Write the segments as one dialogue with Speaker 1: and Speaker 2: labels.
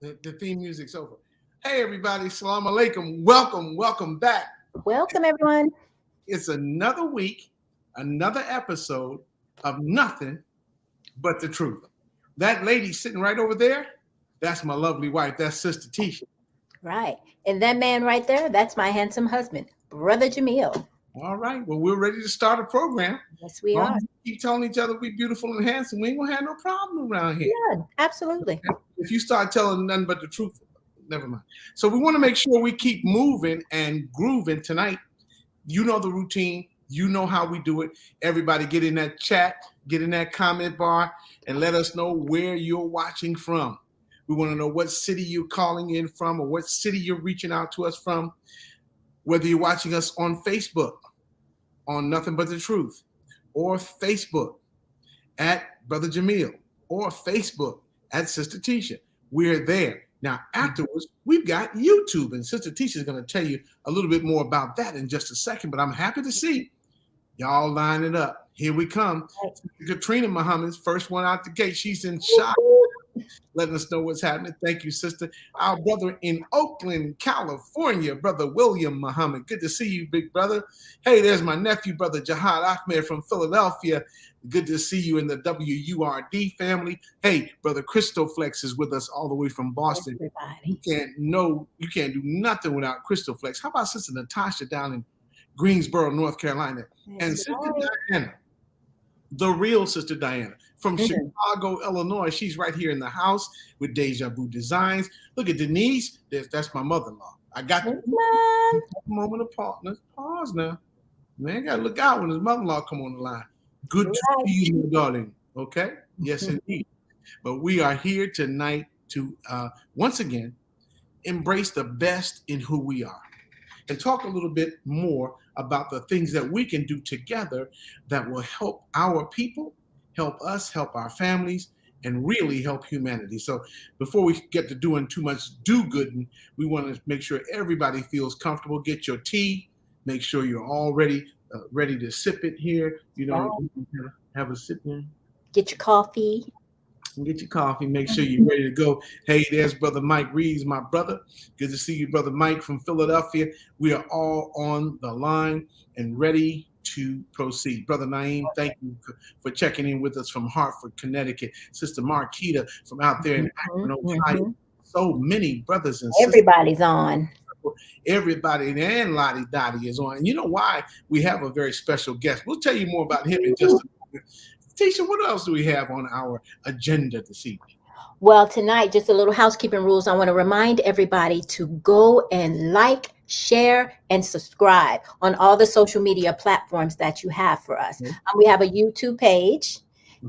Speaker 1: The theme music's over. Hey, everybody. Salam alaikum. Welcome back.
Speaker 2: Welcome, everyone.
Speaker 1: It's another week, another episode of Nothing But the Truth. That lady sitting right over there, that's my lovely wife. That's Sister Tisha.
Speaker 2: Right. And that man right there, that's my handsome husband, Brother Jamil.
Speaker 1: All right. Well, we're ready to start a program.
Speaker 2: Yes, we
Speaker 1: Long
Speaker 2: are.
Speaker 1: as we keep telling each other we're beautiful and handsome, we ain't going to have no problem around here.
Speaker 2: Yeah, absolutely.
Speaker 1: If you start telling nothing but the truth, never mind. So we want to make sure we keep moving and grooving tonight. You know the routine. You know how we do it. Everybody get in that chat, get in that comment bar, and let us know where you're watching from. We want to know what city you're calling in from or what city you're reaching out to us from. Whether you're watching us on Facebook, on Nothing But the Truth, or Facebook at Brother Jamil, or Facebook at Sister Tisha. We're there. Now, afterwards, we've got YouTube, and Sister Tisha is going to tell you a little bit more about that in just a second, but I'm happy to see y'all line it up. Here we come. Katrina Muhammad's first one out the gate. She's in shock, letting us know what's happening. Thank you, sister. Our brother in Oakland, California, Brother William Muhammad. Good to see you, big brother. Hey, there's my nephew, Brother Jihad Ahmed from Philadelphia. Good to see you in the WURD family. Hey, Brother Crystal Flex is with us all the way from Boston.
Speaker 2: Everybody.
Speaker 1: You can't do nothing without Crystal Flex. How about Sister Natasha down in Greensboro, North Carolina? And Sister Diana, the real Sister Diana from Chicago, Illinois. She's right here in the house with Deja Vu Designs. Look at Denise. That's my mother-in-law. I got the moment of pause now. Man, got to look out when his mother-in-law come on the line. Good to see you, darling. Okay? Yes, indeed. But we are here tonight to, once again, embrace the best in who we are and talk a little bit more about the things that we can do together that will help our people, help us, help our families, and really help humanity. So before we get to doing too much do-gooding, we want to make sure everybody feels comfortable. Get your tea. Make sure you're all ready to sip it here. You know, have a sip there.
Speaker 2: Get your coffee.
Speaker 1: Get your coffee. Make sure you're ready to go. Hey, there's Brother Mike Reeves, my brother. Good to see you, Brother Mike from Philadelphia. We are all on the line and ready to proceed. Brother Naeem, thank you for checking in with us from Hartford, Connecticut. Sister Marquita from out there in Akron, Ohio. So many brothers and sisters.
Speaker 2: Everybody's on.
Speaker 1: Everybody and Lottie Dottie is on. And you know why? We have a very special guest. We'll tell you more about him in just a moment. Tisha, what else do we have on our agenda this evening?
Speaker 2: Well, tonight, just a little housekeeping rules. I want to remind everybody to go and like, share, and subscribe on all the social media platforms that you have for us. We have a YouTube page.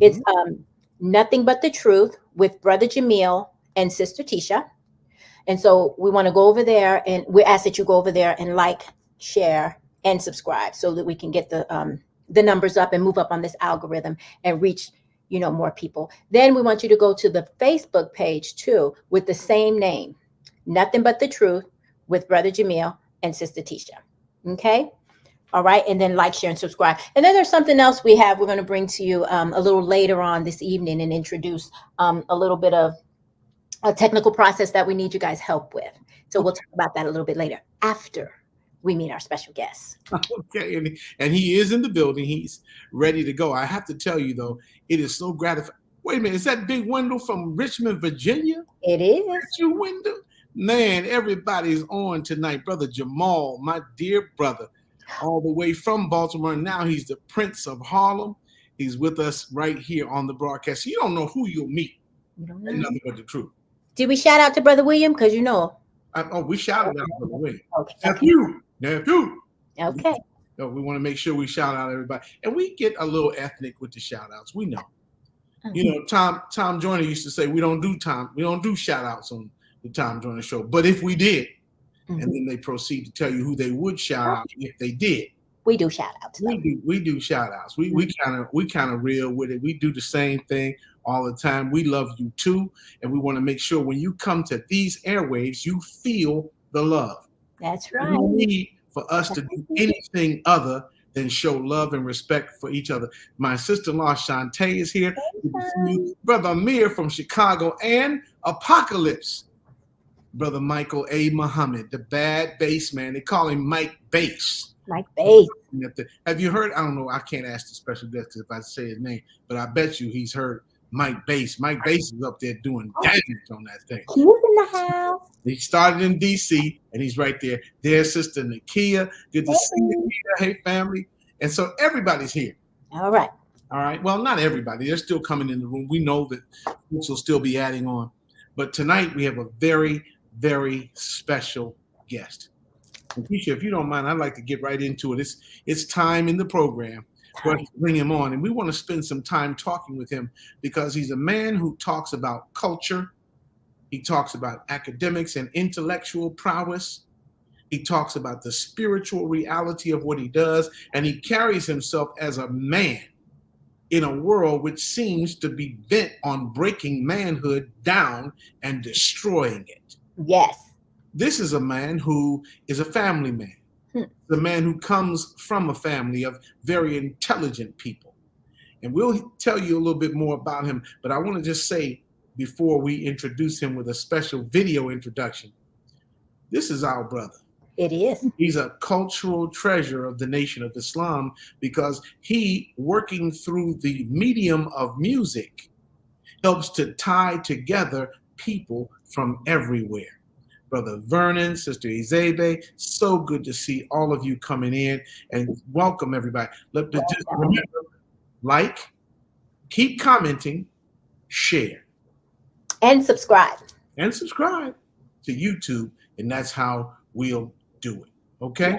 Speaker 2: It's Nothing But the Truth with Brother Jamil and Sister Tisha. And so we want to go over there, and we ask that you go over there and like, share, and subscribe so that we can get the numbers up and move up on this algorithm and reach, more people. Then we want you to go to the Facebook page too with the same name, Nothing But the Truth with Brother Jamil and Sister Tisha. Okay. All right. And then like, share, and subscribe. And then there's something else we're going to bring to you a little later on this evening and introduce a little bit of a technical process that we need you guys help with. So we'll talk about that a little bit later after we meet our special guest.
Speaker 1: Okay, and he is in the building. He's ready to go. I have to tell you, though, it is so gratifying. Wait a minute, is that Big Wendell from Richmond, Virginia?
Speaker 2: It is.
Speaker 1: That's you, Wendell? Man, everybody's on tonight. Brother Jamal, my dear brother, all the way from Baltimore. Now he's the Prince of Harlem. He's with us right here on the broadcast. You don't know who you'll meet.
Speaker 2: You don't know.
Speaker 1: Nothing but the truth.
Speaker 2: Did we shout out to Brother William? Because
Speaker 1: we shouted out Brother William.
Speaker 2: Okay.
Speaker 1: Nephew.
Speaker 2: Okay.
Speaker 1: So we want to make sure we shout out everybody. And we get a little ethnic with the shout outs. We know. Tom Joyner used to say we don't do shout outs on the Tom Joyner show. But if we did, and then they proceed to tell you who they would shout out if they did.
Speaker 2: We do shout outs.
Speaker 1: We do shout outs. We kind of real with it. We do the same thing all the time. We love you too. And we want to make sure when you come to these airwaves, you feel the love.
Speaker 2: That's right.
Speaker 1: We need for us to do anything other than show love and respect for each other. My sister-in-law Shantae is here. Brother Amir from Chicago and Apocalypse. Brother Michael A. Muhammad, the bad bass man. They call him Mike Bass.
Speaker 2: Mike Bass.
Speaker 1: Have you heard? I don't know. I can't ask the special guest if I say his name, but I bet you he's heard Mike Bass. Mike Bass is up there doing damage on that thing.
Speaker 2: He's in the house.
Speaker 1: He started in D.C. and he's right there. There's Sister Nakia. Good to see you, Nakia. Hey, family. And so everybody's here.
Speaker 2: All right.
Speaker 1: All right. Well, not everybody. They're still coming in the room. We know that folks will still be adding on. But tonight we have a very, very special guest. And Keisha, if you don't mind, I'd like to get right into it. It's time in the program for us to bring him on. And we want to spend some time talking with him because he's a man who talks about culture. He talks about academics and intellectual prowess. He talks about the spiritual reality of what he does. And he carries himself as a man in a world which seems to be bent on breaking manhood down and destroying it.
Speaker 2: Yes.
Speaker 1: This is a man who is a family man, the man who comes from a family of very intelligent people. And we'll tell you a little bit more about him, but I want to just say before we introduce him with a special video introduction, this is our brother.
Speaker 2: It is.
Speaker 1: He's a cultural treasure of the Nation of Islam because he, working through the medium of music, helps to tie together people from everywhere. Brother Vernon, Sister Izebe, so good to see all of you coming in, and welcome everybody. Just remember, like, keep commenting, share.
Speaker 2: And subscribe.
Speaker 1: And subscribe to YouTube, and that's how we'll do it. Okay?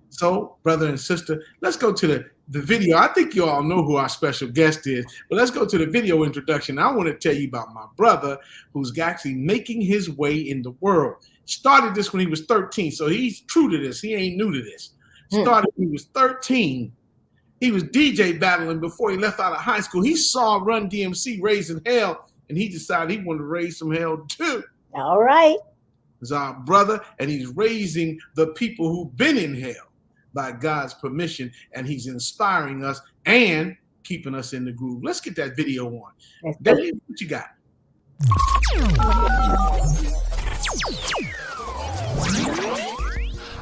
Speaker 1: So, brother and sister, let's go to the video. I think you all know who our special guest is, but let's go to the video introduction. I want to tell you about my brother who's actually making his way in the world. Started this when he was 13, so he's true to this. He ain't new to this. Started when he was 13. He was DJ battling before he left out of high school. He saw Run DMC raising hell, and he decided he wanted to raise some hell too.
Speaker 2: All right.
Speaker 1: He's our brother, and he's raising the people who've been in hell by God's permission, and he's inspiring us and keeping us in the groove. Let's get that video on. Dave, what you got?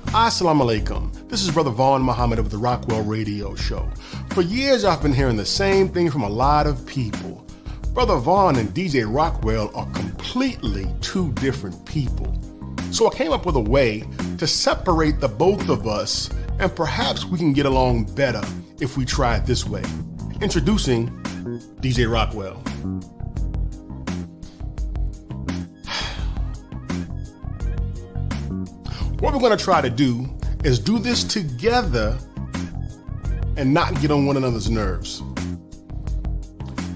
Speaker 3: Assalamu alaikum. This is Brother Vaughn Muhammad of the Rockwell Radio Show. For years, I've been hearing the same thing from a lot of people. Brother Vaughn and DJ Rockwell are completely two different people. So I came up with a way to separate the both of us, and perhaps we can get along better if we try it this way. Introducing DJ Rockwell. What we're going to try to do is do this together and not get on one another's nerves.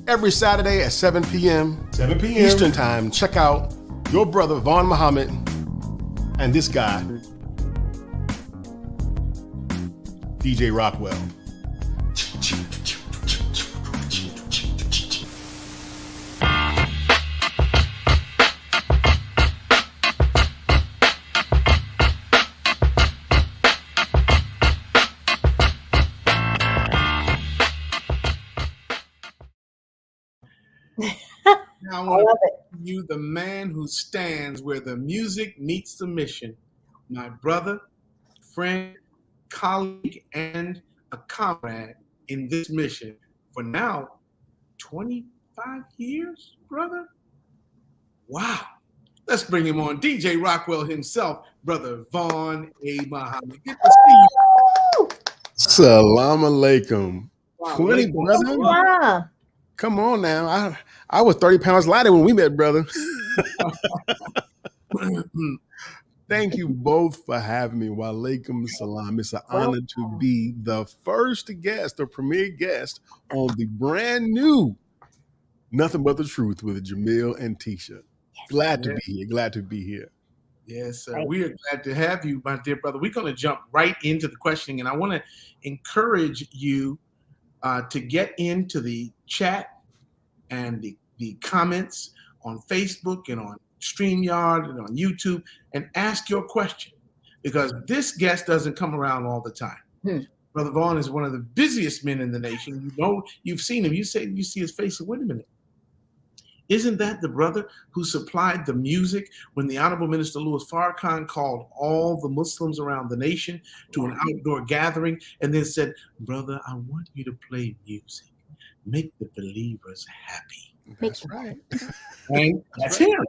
Speaker 3: Every Saturday at 7 p.m. Eastern Time, check out your brother Vaughn Muhammad and this guy, DJ Rockwell.
Speaker 1: Now I want to give you the man who stands where the music meets the mission, my brother, friend, colleague, and a comrade in this mission for now 25 years, brother? Wow. Let's bring him on. DJ Rockwell himself, Brother Vaughn A. Muhammad. Good to see you.
Speaker 3: Salam alaikum.
Speaker 1: Wow,
Speaker 3: 20, brother?
Speaker 2: Wow.
Speaker 3: Come on now. I was 30 pounds lighter when we met, brother. Thank you both for having me. Wa alaikum salam. It's an honor to be the first guest, the premier guest on the brand new Nothing But the Truth with Jamil and Tisha. Glad to be here. Glad to be here.
Speaker 1: Yes, we are glad to have you, my dear brother. We're going to jump right into the questioning, and I want to encourage you to get into the chat and the comments on Facebook and on StreamYard and on YouTube and ask your question, because this guest doesn't come around all the time. Brother Vaughn is one of the busiest men in the nation. You know, you've seen him. You say you see his face, and wait a minute. Isn't that the brother who supplied the music when the Honorable Minister Louis Farrakhan called all the Muslims around the nation to an outdoor gathering and then said, brother, I want you to play music. Make the believers happy.
Speaker 3: That's right.
Speaker 1: And that's him.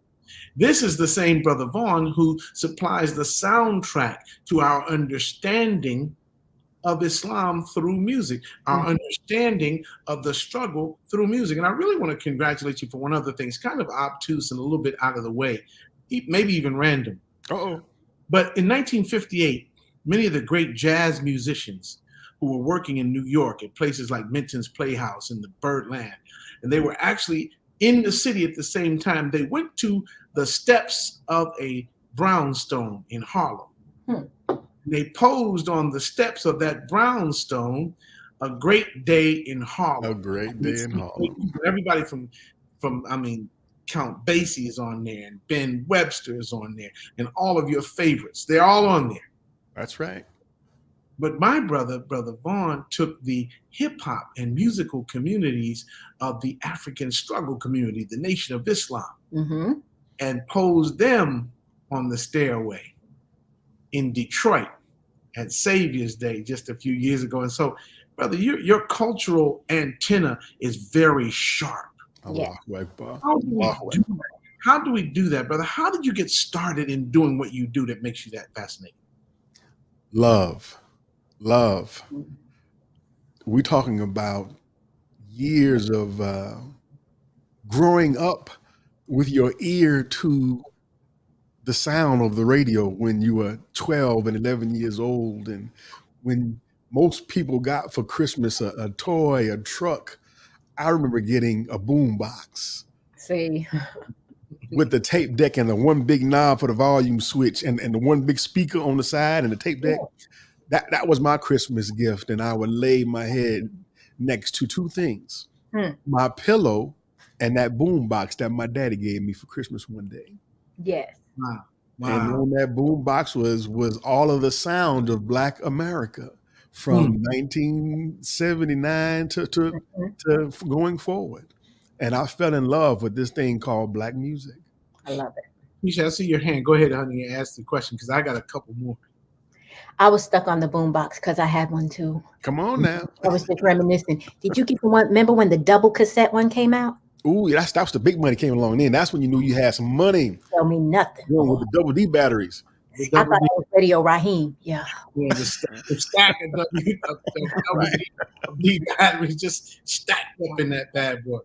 Speaker 1: This is the same Brother Vaughn who supplies the soundtrack to our understanding of Islam through music, our understanding of the struggle through music. And I really want to congratulate you for one other thing. It's kind of obtuse and a little bit out of the way, maybe even random.
Speaker 3: Uh-oh.
Speaker 1: But in 1958, many of the great jazz musicians who were working in New York at places like Minton's Playhouse and the Birdland, and they were actually in the city at the same time, they went to the steps of a brownstone in Harlem. They posed on the steps of that brownstone, A Great Day in Harlem.
Speaker 3: A Great Day in Harlem.
Speaker 1: Everybody from Count Basie is on there, and Ben Webster is on there, and all of your favorites. They're all on there.
Speaker 3: That's right.
Speaker 1: But my brother Vaughn, took the hip hop and musical communities of the African struggle community, the Nation of Islam, and posed them on the stairway in Detroit at Savior's Day just a few years ago. And so, brother, your cultural antenna is very sharp.
Speaker 2: Yeah.
Speaker 1: How do we do that, brother? How did you get started in doing what you do that makes you that fascinating?
Speaker 3: Love. We're talking about years of growing up with your ear to the sound of the radio when you were 12 and 11 years old, and when most people got for Christmas a toy, a truck. I remember getting a boom box.
Speaker 2: See.
Speaker 3: With the tape deck and the one big knob for the volume switch and the one big speaker on the side and the tape deck. That was my Christmas gift, and I would lay my head next to two things. My pillow and that boom box that my daddy gave me for Christmas one day.
Speaker 2: Yes.
Speaker 1: Wow.
Speaker 3: And on that boom box was all of the sound of Black America from 1979 to going forward. And I fell in love with this thing called Black music.
Speaker 2: I love it.
Speaker 1: Keisha, I see your hand. Go ahead, honey, and ask the question because I got a couple more.
Speaker 2: I was stuck on the boombox because I had one too.
Speaker 3: Come on now.
Speaker 2: I was just reminiscing. Did you get the one? Remember when the double cassette one came out?
Speaker 3: Ooh, that was the big money came along then. That's when you knew you had some money.
Speaker 2: Tell me nothing.
Speaker 3: With the double D batteries.
Speaker 2: I thought that was Radio Raheem. Yeah.
Speaker 1: The stack of D batteries just stacked up in that bad boy.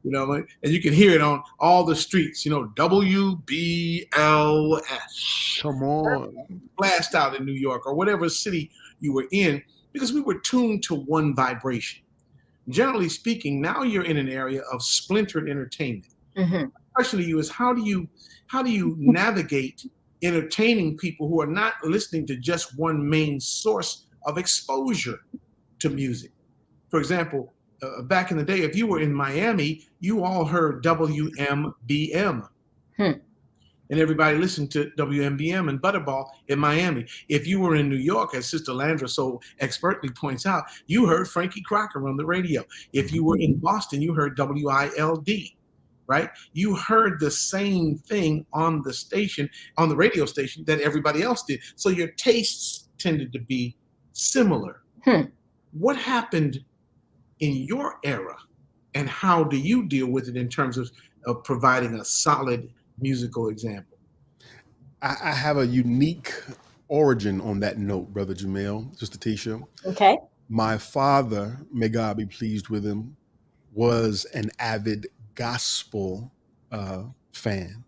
Speaker 1: You know, and you can hear it on all the streets, WBLS.
Speaker 3: Come on.
Speaker 1: Blast out in New York or whatever city you were in, because we were tuned to one vibration. Generally speaking, now you're in an area of splintered entertainment. The question to you is how do you navigate entertaining people who are not listening to just one main source of exposure to music? For example, back in the day, if you were in Miami, you all heard WMBM. And everybody listened to WMBM and Butterball in Miami. If you were in New York, as Sister Landra so expertly points out, you heard Frankie Crocker on the radio. If you were in Boston, you heard WILD, right? You heard the same thing on the station, on the radio station that everybody else did. So your tastes tended to be similar. What happened in your era, and how do you deal with it in terms of providing a solid musical example?
Speaker 3: I have a unique origin on that note, Brother Jamel, Sister Tisha.
Speaker 2: Okay.
Speaker 3: My father, may God be pleased with him, was an avid gospel fan.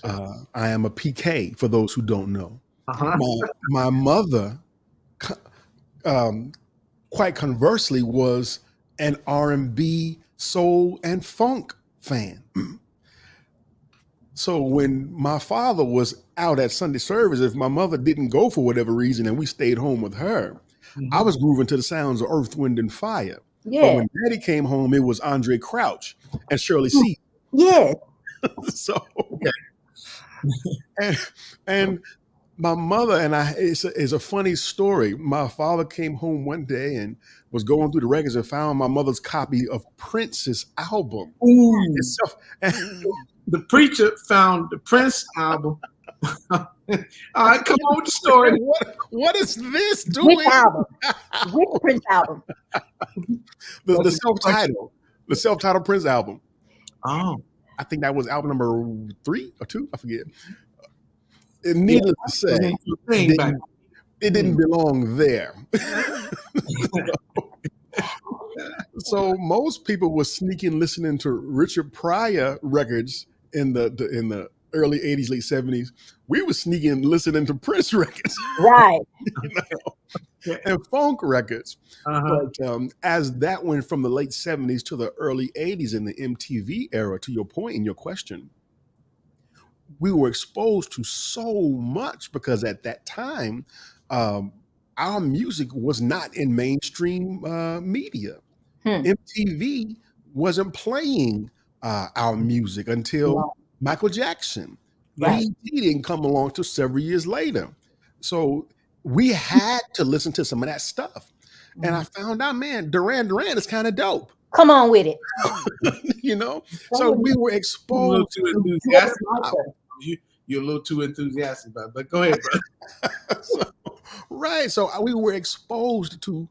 Speaker 3: I am a PK, for those who don't know. My mother, quite conversely, was an R&B, soul, and funk fan. So when my father was out at Sunday service, if my mother didn't go for whatever reason and we stayed home with her, I was grooving to the sounds of Earth, Wind, and Fire.
Speaker 2: Yeah.
Speaker 3: But when Daddy came home, it was Andre Crouch and Shirley C.
Speaker 2: Yeah.
Speaker 3: So, and My mother and I, it's a funny story. My father came home one day and was going through the records and found my mother's copy of Prince's album.
Speaker 1: Ooh,
Speaker 3: Itself.
Speaker 1: the preacher found the Prince album. All right, come on with the story.
Speaker 3: What is this doing?
Speaker 2: Which album? Which Prince album?
Speaker 3: The self-titled Prince album.
Speaker 1: Oh,
Speaker 3: I think that was album number 3 or 2. I forget. Needless to say, it didn't belong there. So most people were sneaking listening to Richard Pryor records in the early 80s, late 70s. We were sneaking listening to Prince records.
Speaker 2: Right.
Speaker 3: And funk records.
Speaker 1: uh-huh.
Speaker 3: But as that went from the late 70s to the early 80s in the MTV era, to your point in your question, we were exposed to so much because at that time, our music was not in mainstream media. MTV wasn't playing our music until Michael Jackson.
Speaker 2: Right.
Speaker 3: He didn't come along till several years later. So we had to listen to some of that stuff. And I found out, man, Duran Duran is kind of dope.
Speaker 2: Come on with it.
Speaker 3: You know? So we were exposed
Speaker 1: too enthusiastic. You're a little too enthusiastic about it, but go ahead, brother.
Speaker 3: Right. So we were exposed to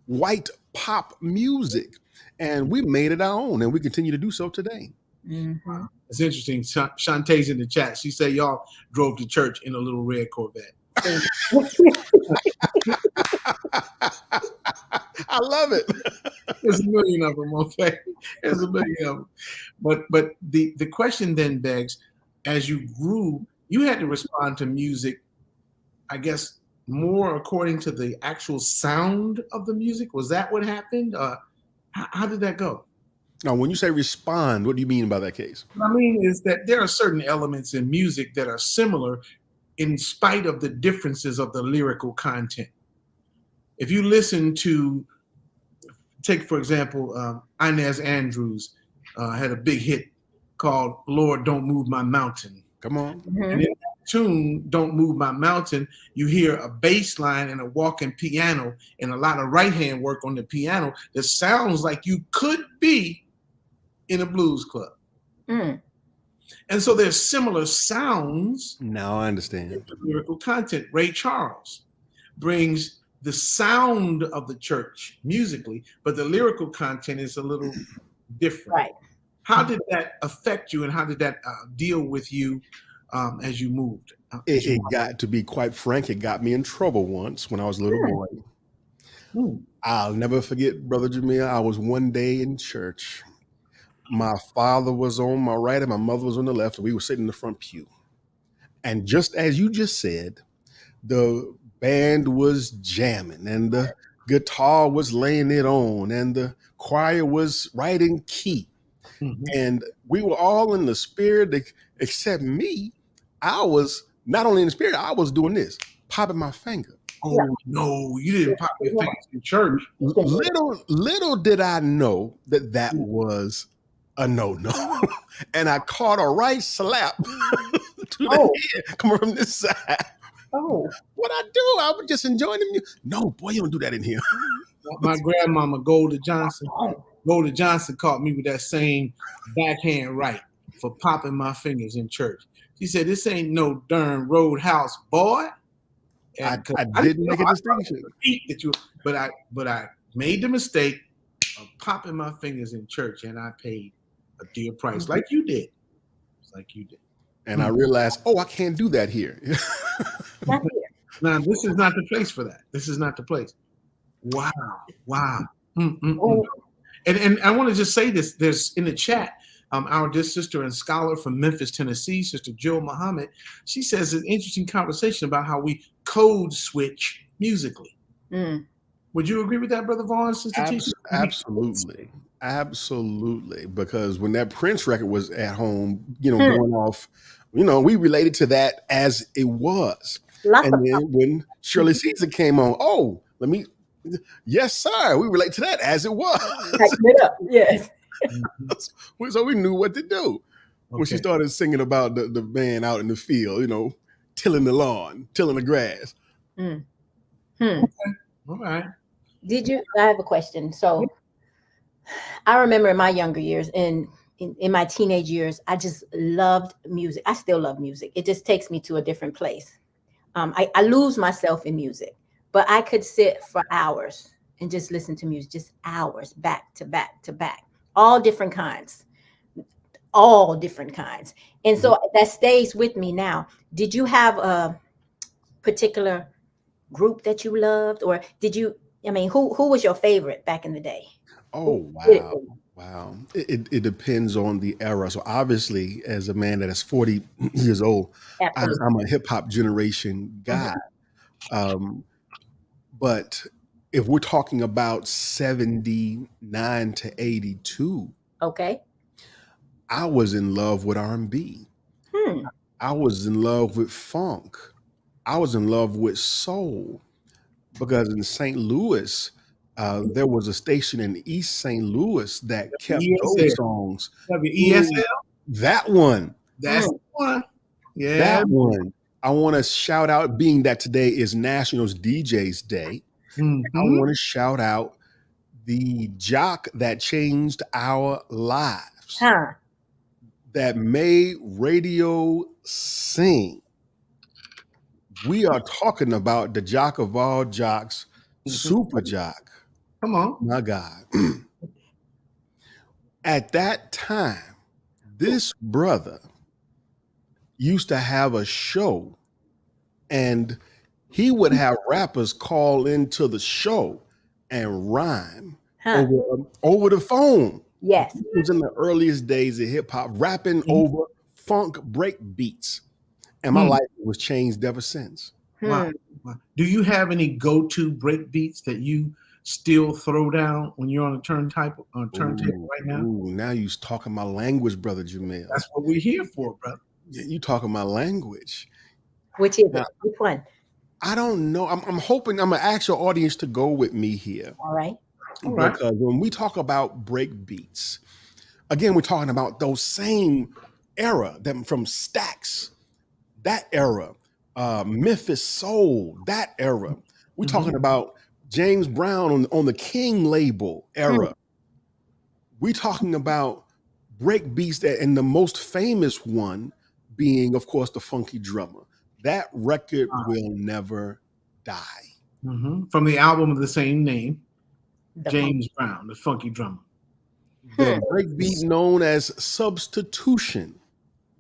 Speaker 3: white pop music, and we made it our own, and we continue to do so today.
Speaker 2: Mm-hmm.
Speaker 1: It's interesting. Shantae's in the chat. She said y'all drove to church in a little red Corvette.
Speaker 3: I love it.
Speaker 1: There's a million of them, okay? There's a million of them. But the question then begs, as you grew, you had to respond to music, I guess, more according to the actual sound of the music. Was that what happened? How did that go?
Speaker 3: Now, when you say respond, what do you mean by that case?
Speaker 1: What I mean is that there are certain elements in music that are similar in spite of the differences of the lyrical content. If you listen to, take for example, Inez Andrews had a big hit called Lord Don't Move My Mountain.
Speaker 3: Come on.
Speaker 2: Mm-hmm.
Speaker 1: And in that tune, Don't Move My Mountain, you hear a bass line and a walking piano and a lot of right hand work on the piano that sounds like you could be in a blues club.
Speaker 2: Mm.
Speaker 1: And so there's similar sounds.
Speaker 3: Now I understand.
Speaker 1: The lyrical content. Ray Charles brings the sound of the church musically, but the lyrical content is a little different.
Speaker 2: Right.
Speaker 1: How did that affect you, and how did that deal with you as you moved?
Speaker 3: It got, to be quite frank, it got me in trouble once when I was a little boy. I'll never forget, Brother Jamil. I was one day in church. My father was on my right and my mother was on the left, and we were sitting in the front pew. And just as you just said, the band was jamming and the guitar was laying it on and the choir was right in key. Mm-hmm. And we were all in the spirit except me. I was not only in the spirit, I was doing this, popping my finger.
Speaker 1: Oh, no, you didn't pop your fingers in church.
Speaker 3: Little did I know that was a no-no. And I caught a right slap to the head coming from this side.
Speaker 2: Oh.
Speaker 3: What'd I do? I was just enjoying the music. No, boy, you don't do that in here.
Speaker 1: My grandmama, Golda Johnson caught me with that same backhand right for popping my fingers in church. She said, "This ain't no darn Roadhouse, boy."
Speaker 3: I didn't make a distinction.
Speaker 1: But I made the mistake of popping my fingers in church, and I paid a dear price, like you did. Like you did.
Speaker 3: And I realized, I can't do that here.
Speaker 1: Now, this is not the place for that. This is not the place. Wow. And I want to just say this. There's in the chat, our dear sister and scholar from Memphis, Tennessee, Sister Jill Muhammad, she says an interesting conversation about how we code switch musically. Mm. Would you agree with that, Brother Vaughn, Sister Tisha?
Speaker 3: Absolutely. Because when that Prince record was at home, going off, we related to that as it was. And then when Shirley Caesar came on, yes, sir, we relate to that as it was.
Speaker 2: Yes.
Speaker 3: So we knew what to do. When she started singing about the man out in the field, tilling the lawn, tilling the grass.
Speaker 2: Mm.
Speaker 1: All right.
Speaker 2: Did you? I have a question. So I remember in my younger years, in my teenage years, I just loved music. I still love music. It just takes me to a different place. I lose myself in music, but I could sit for hours and just listen to music, just hours, back to back to back, all different kinds. And so that stays with me now. Did you have a particular group that you loved, or did you? I mean, who was your favorite back in the day?
Speaker 3: Oh,
Speaker 2: Who did it
Speaker 3: wow.
Speaker 2: for you?
Speaker 3: Wow. It depends on the era. So obviously, as a man that is 40 years old,
Speaker 2: Absolutely.
Speaker 3: I'm a hip hop generation guy. But if we're talking about 79 to 82,
Speaker 2: Okay.
Speaker 3: I was in love with R&B.
Speaker 2: Hmm.
Speaker 3: I was in love with funk. I was in love with soul, because in St. Louis, there was a station in East St. Louis that kept those
Speaker 1: ESL.
Speaker 3: songs.
Speaker 1: WESL.
Speaker 3: That one.
Speaker 1: That's the one. Yeah.
Speaker 3: That one. I want to shout out, being that today is National DJ's Day.
Speaker 1: Mhm.
Speaker 3: I want to shout out the jock that changed our lives,
Speaker 2: Huh.
Speaker 3: that made radio sing. We are talking about the jock of all jocks, Super Jock.
Speaker 1: Come on.
Speaker 3: My God. At that time, this brother used to have a show, and he would have rappers call into the show and rhyme
Speaker 2: Huh.
Speaker 3: over the phone.
Speaker 2: Yes.
Speaker 3: It was in the earliest days of hip hop, rapping over funk break beats. And my life was changed ever since.
Speaker 1: Wow. Wow. Do you have any go-to break beats that you still throw down when you're on a turntable right now?
Speaker 3: Ooh, now you talking my language, brother Jamil.
Speaker 1: That's what we're here for, brother.
Speaker 3: You talking my language.
Speaker 2: Which is it? Which one?
Speaker 3: I don't know. I'm hoping I'm gonna ask your audience to go with me here.
Speaker 2: All right.
Speaker 3: Because when we talk about break beats, again, we're talking about those same era, them from Stax, that era, Memphis Soul, that era. We're talking about James Brown on the King label era. We're talking about break beats and the most famous one being, of course, the Funky Drummer. That record will never die.
Speaker 1: From the album of the same name,
Speaker 2: The
Speaker 1: James Brown, the Funky Drummer.
Speaker 3: The breakbeat known as Substitution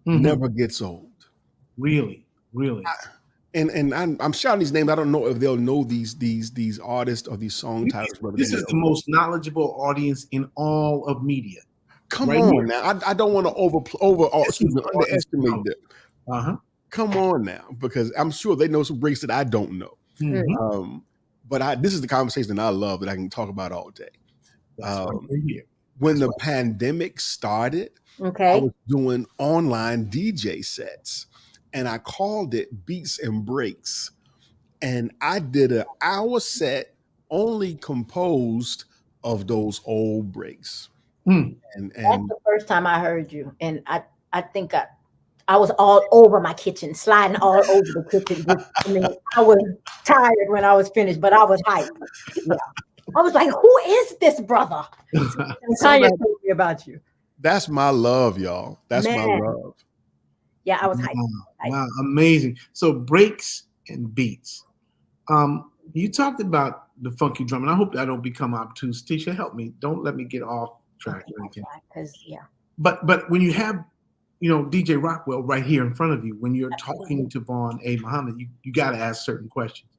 Speaker 3: never gets old.
Speaker 1: Really, really.
Speaker 3: And I'm shouting these names. I don't know if they'll know these artists or these song titles. Brother.
Speaker 1: This is the most knowledgeable audience in all of media.
Speaker 3: Come on now. I don't want to underestimate them. Come on now, because I'm sure they know some breaks that I don't know. But this is the conversation that I love, that I can talk about all day. When the pandemic started, I was doing online DJ sets, and I called it Beats and Breaks. And I did an hour set only composed of those old breaks. And
Speaker 2: that's the first time I heard you. And I think I was all over my kitchen, sliding all over the kitchen. I mean, I was tired when I was finished, but I was hyped. Yeah. I was like, who is this brother? Tanya told me about you.
Speaker 3: That's my love, y'all. That's my love.
Speaker 2: Yeah, I was hyped.
Speaker 1: Wow, amazing. So breaks and beats. You talked about the Funky Drum, and I hope I don't become obtuse. Tisha, help me. Don't let me get off track or anything. But when you have, DJ Rockwell right here in front of you, when you're talking to Vaughn A. Muhammad, you got to ask certain questions.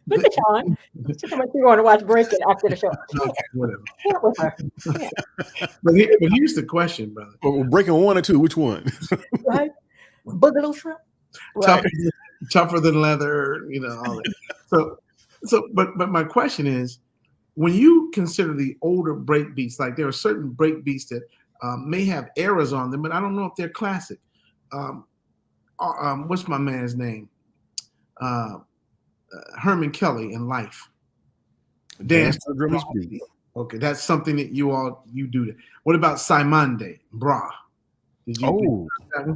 Speaker 2: Look at Sean. She's going to watch Break It after the show.
Speaker 1: Okay, whatever. But here's the question, brother.
Speaker 3: Well, breaking one or two, which one?
Speaker 2: Right? Boogaloo shrimp. Right.
Speaker 1: Tougher than leather, all that. But my question is, when you consider the older break beats, like there are certain break beats that may have eras on them, but I don't know if they're classic. What's my man's name? Herman Kelly in Life. Dance to the drummer's beat. Okay, that's something that you do. What about Simande, Bra?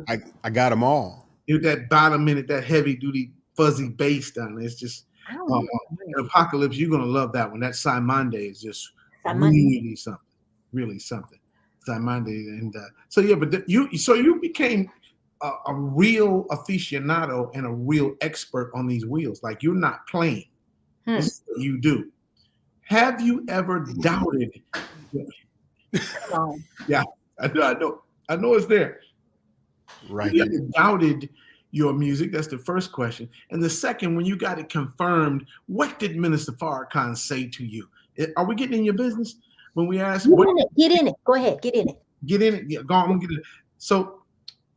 Speaker 3: I got them all.
Speaker 1: With that bottom in it, that heavy duty fuzzy bass down there. It's just
Speaker 2: I don't know.
Speaker 1: in Apocalypse, you're gonna love that one. That Simande is just really something. Really something. Simande. And so yeah, but you became a real aficionado and a real expert on these wheels. Like you're not playing. This is what you do. Have you ever doubted? Yeah, I know it's there.
Speaker 3: Right.
Speaker 1: Have you ever doubted your music? That's the first question. And the second, when you got it confirmed, what did Minister Farrakhan say to you? Are we getting in your business? When we ask,
Speaker 2: get in it. Go ahead, get in it.
Speaker 1: Get in it. Yeah, go on, get it. So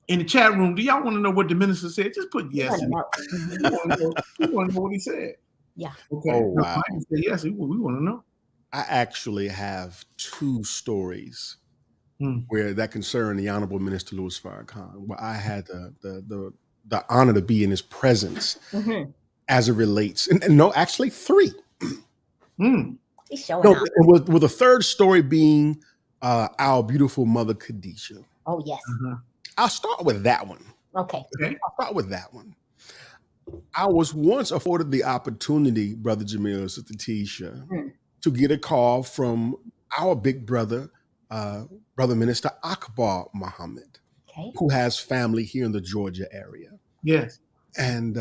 Speaker 1: in the chat room, do y'all want to know what the minister said? Just put yes. We want to know what he said.
Speaker 2: Yeah.
Speaker 1: Okay.
Speaker 3: Oh, wow.
Speaker 1: Yes, we want to know.
Speaker 3: I actually have two stories where that concern the Honorable Minister Louis Farrakhan, where I had the honor to be in his presence as it relates. And no, actually three.
Speaker 2: He's showing out.
Speaker 3: With the third story being our beautiful mother, Khadijah.
Speaker 2: Oh, yes.
Speaker 3: I'll start with that one.
Speaker 2: Okay.
Speaker 3: I'll start with that one. I was once afforded the opportunity, Brother Jamil, Sister Tisha, to get a call from our big brother, Brother Minister Akbar Muhammad, who has family here in the Georgia area.
Speaker 1: Yes.
Speaker 3: And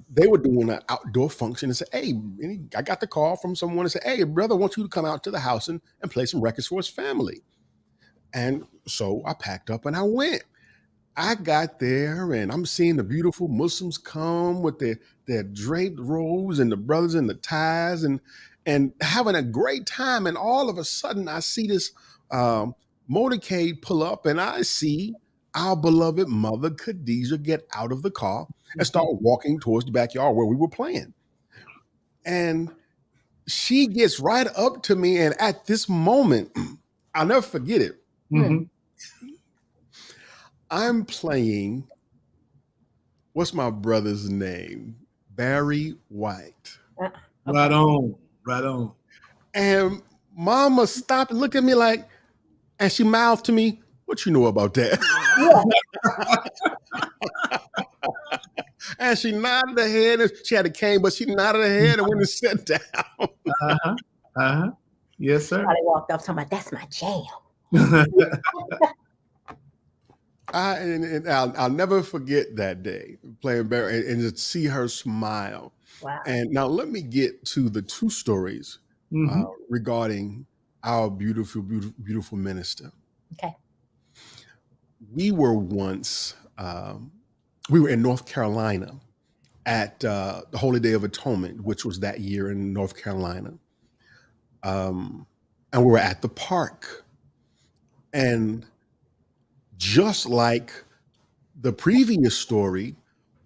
Speaker 3: they were doing an outdoor function and said, hey, I got the call from someone and said, hey, brother, I want you to come out to the house and play some records for his family. And so I packed up and I went. I got there and I'm seeing the beautiful Muslims come with their draped robes and the brothers in the ties and having a great time. And all of a sudden I see this motorcade pull up and I see our beloved mother Khadijah get out of the car and start walking towards the backyard where we were playing. And she gets right up to me. And at this moment, I'll never forget it. I'm playing, what's my brother's name? Barry White.
Speaker 1: Right on.
Speaker 3: And Mama stopped and looked at me like, and she mouthed to me, what you know about that? And she nodded her head. And she had a cane, but she nodded her head and went and sat down.
Speaker 1: Yes, sir.
Speaker 2: I walked off talking about, that's my jam.
Speaker 3: I'll never forget that day playing Barry and to see her smile.
Speaker 2: Wow.
Speaker 3: And now let me get to the two stories regarding our beautiful, beautiful, beautiful minister.
Speaker 2: Okay.
Speaker 3: We were once, we were in North Carolina at the Holy Day of Atonement, which was that year in North Carolina. And we were at the park. And just like the previous story,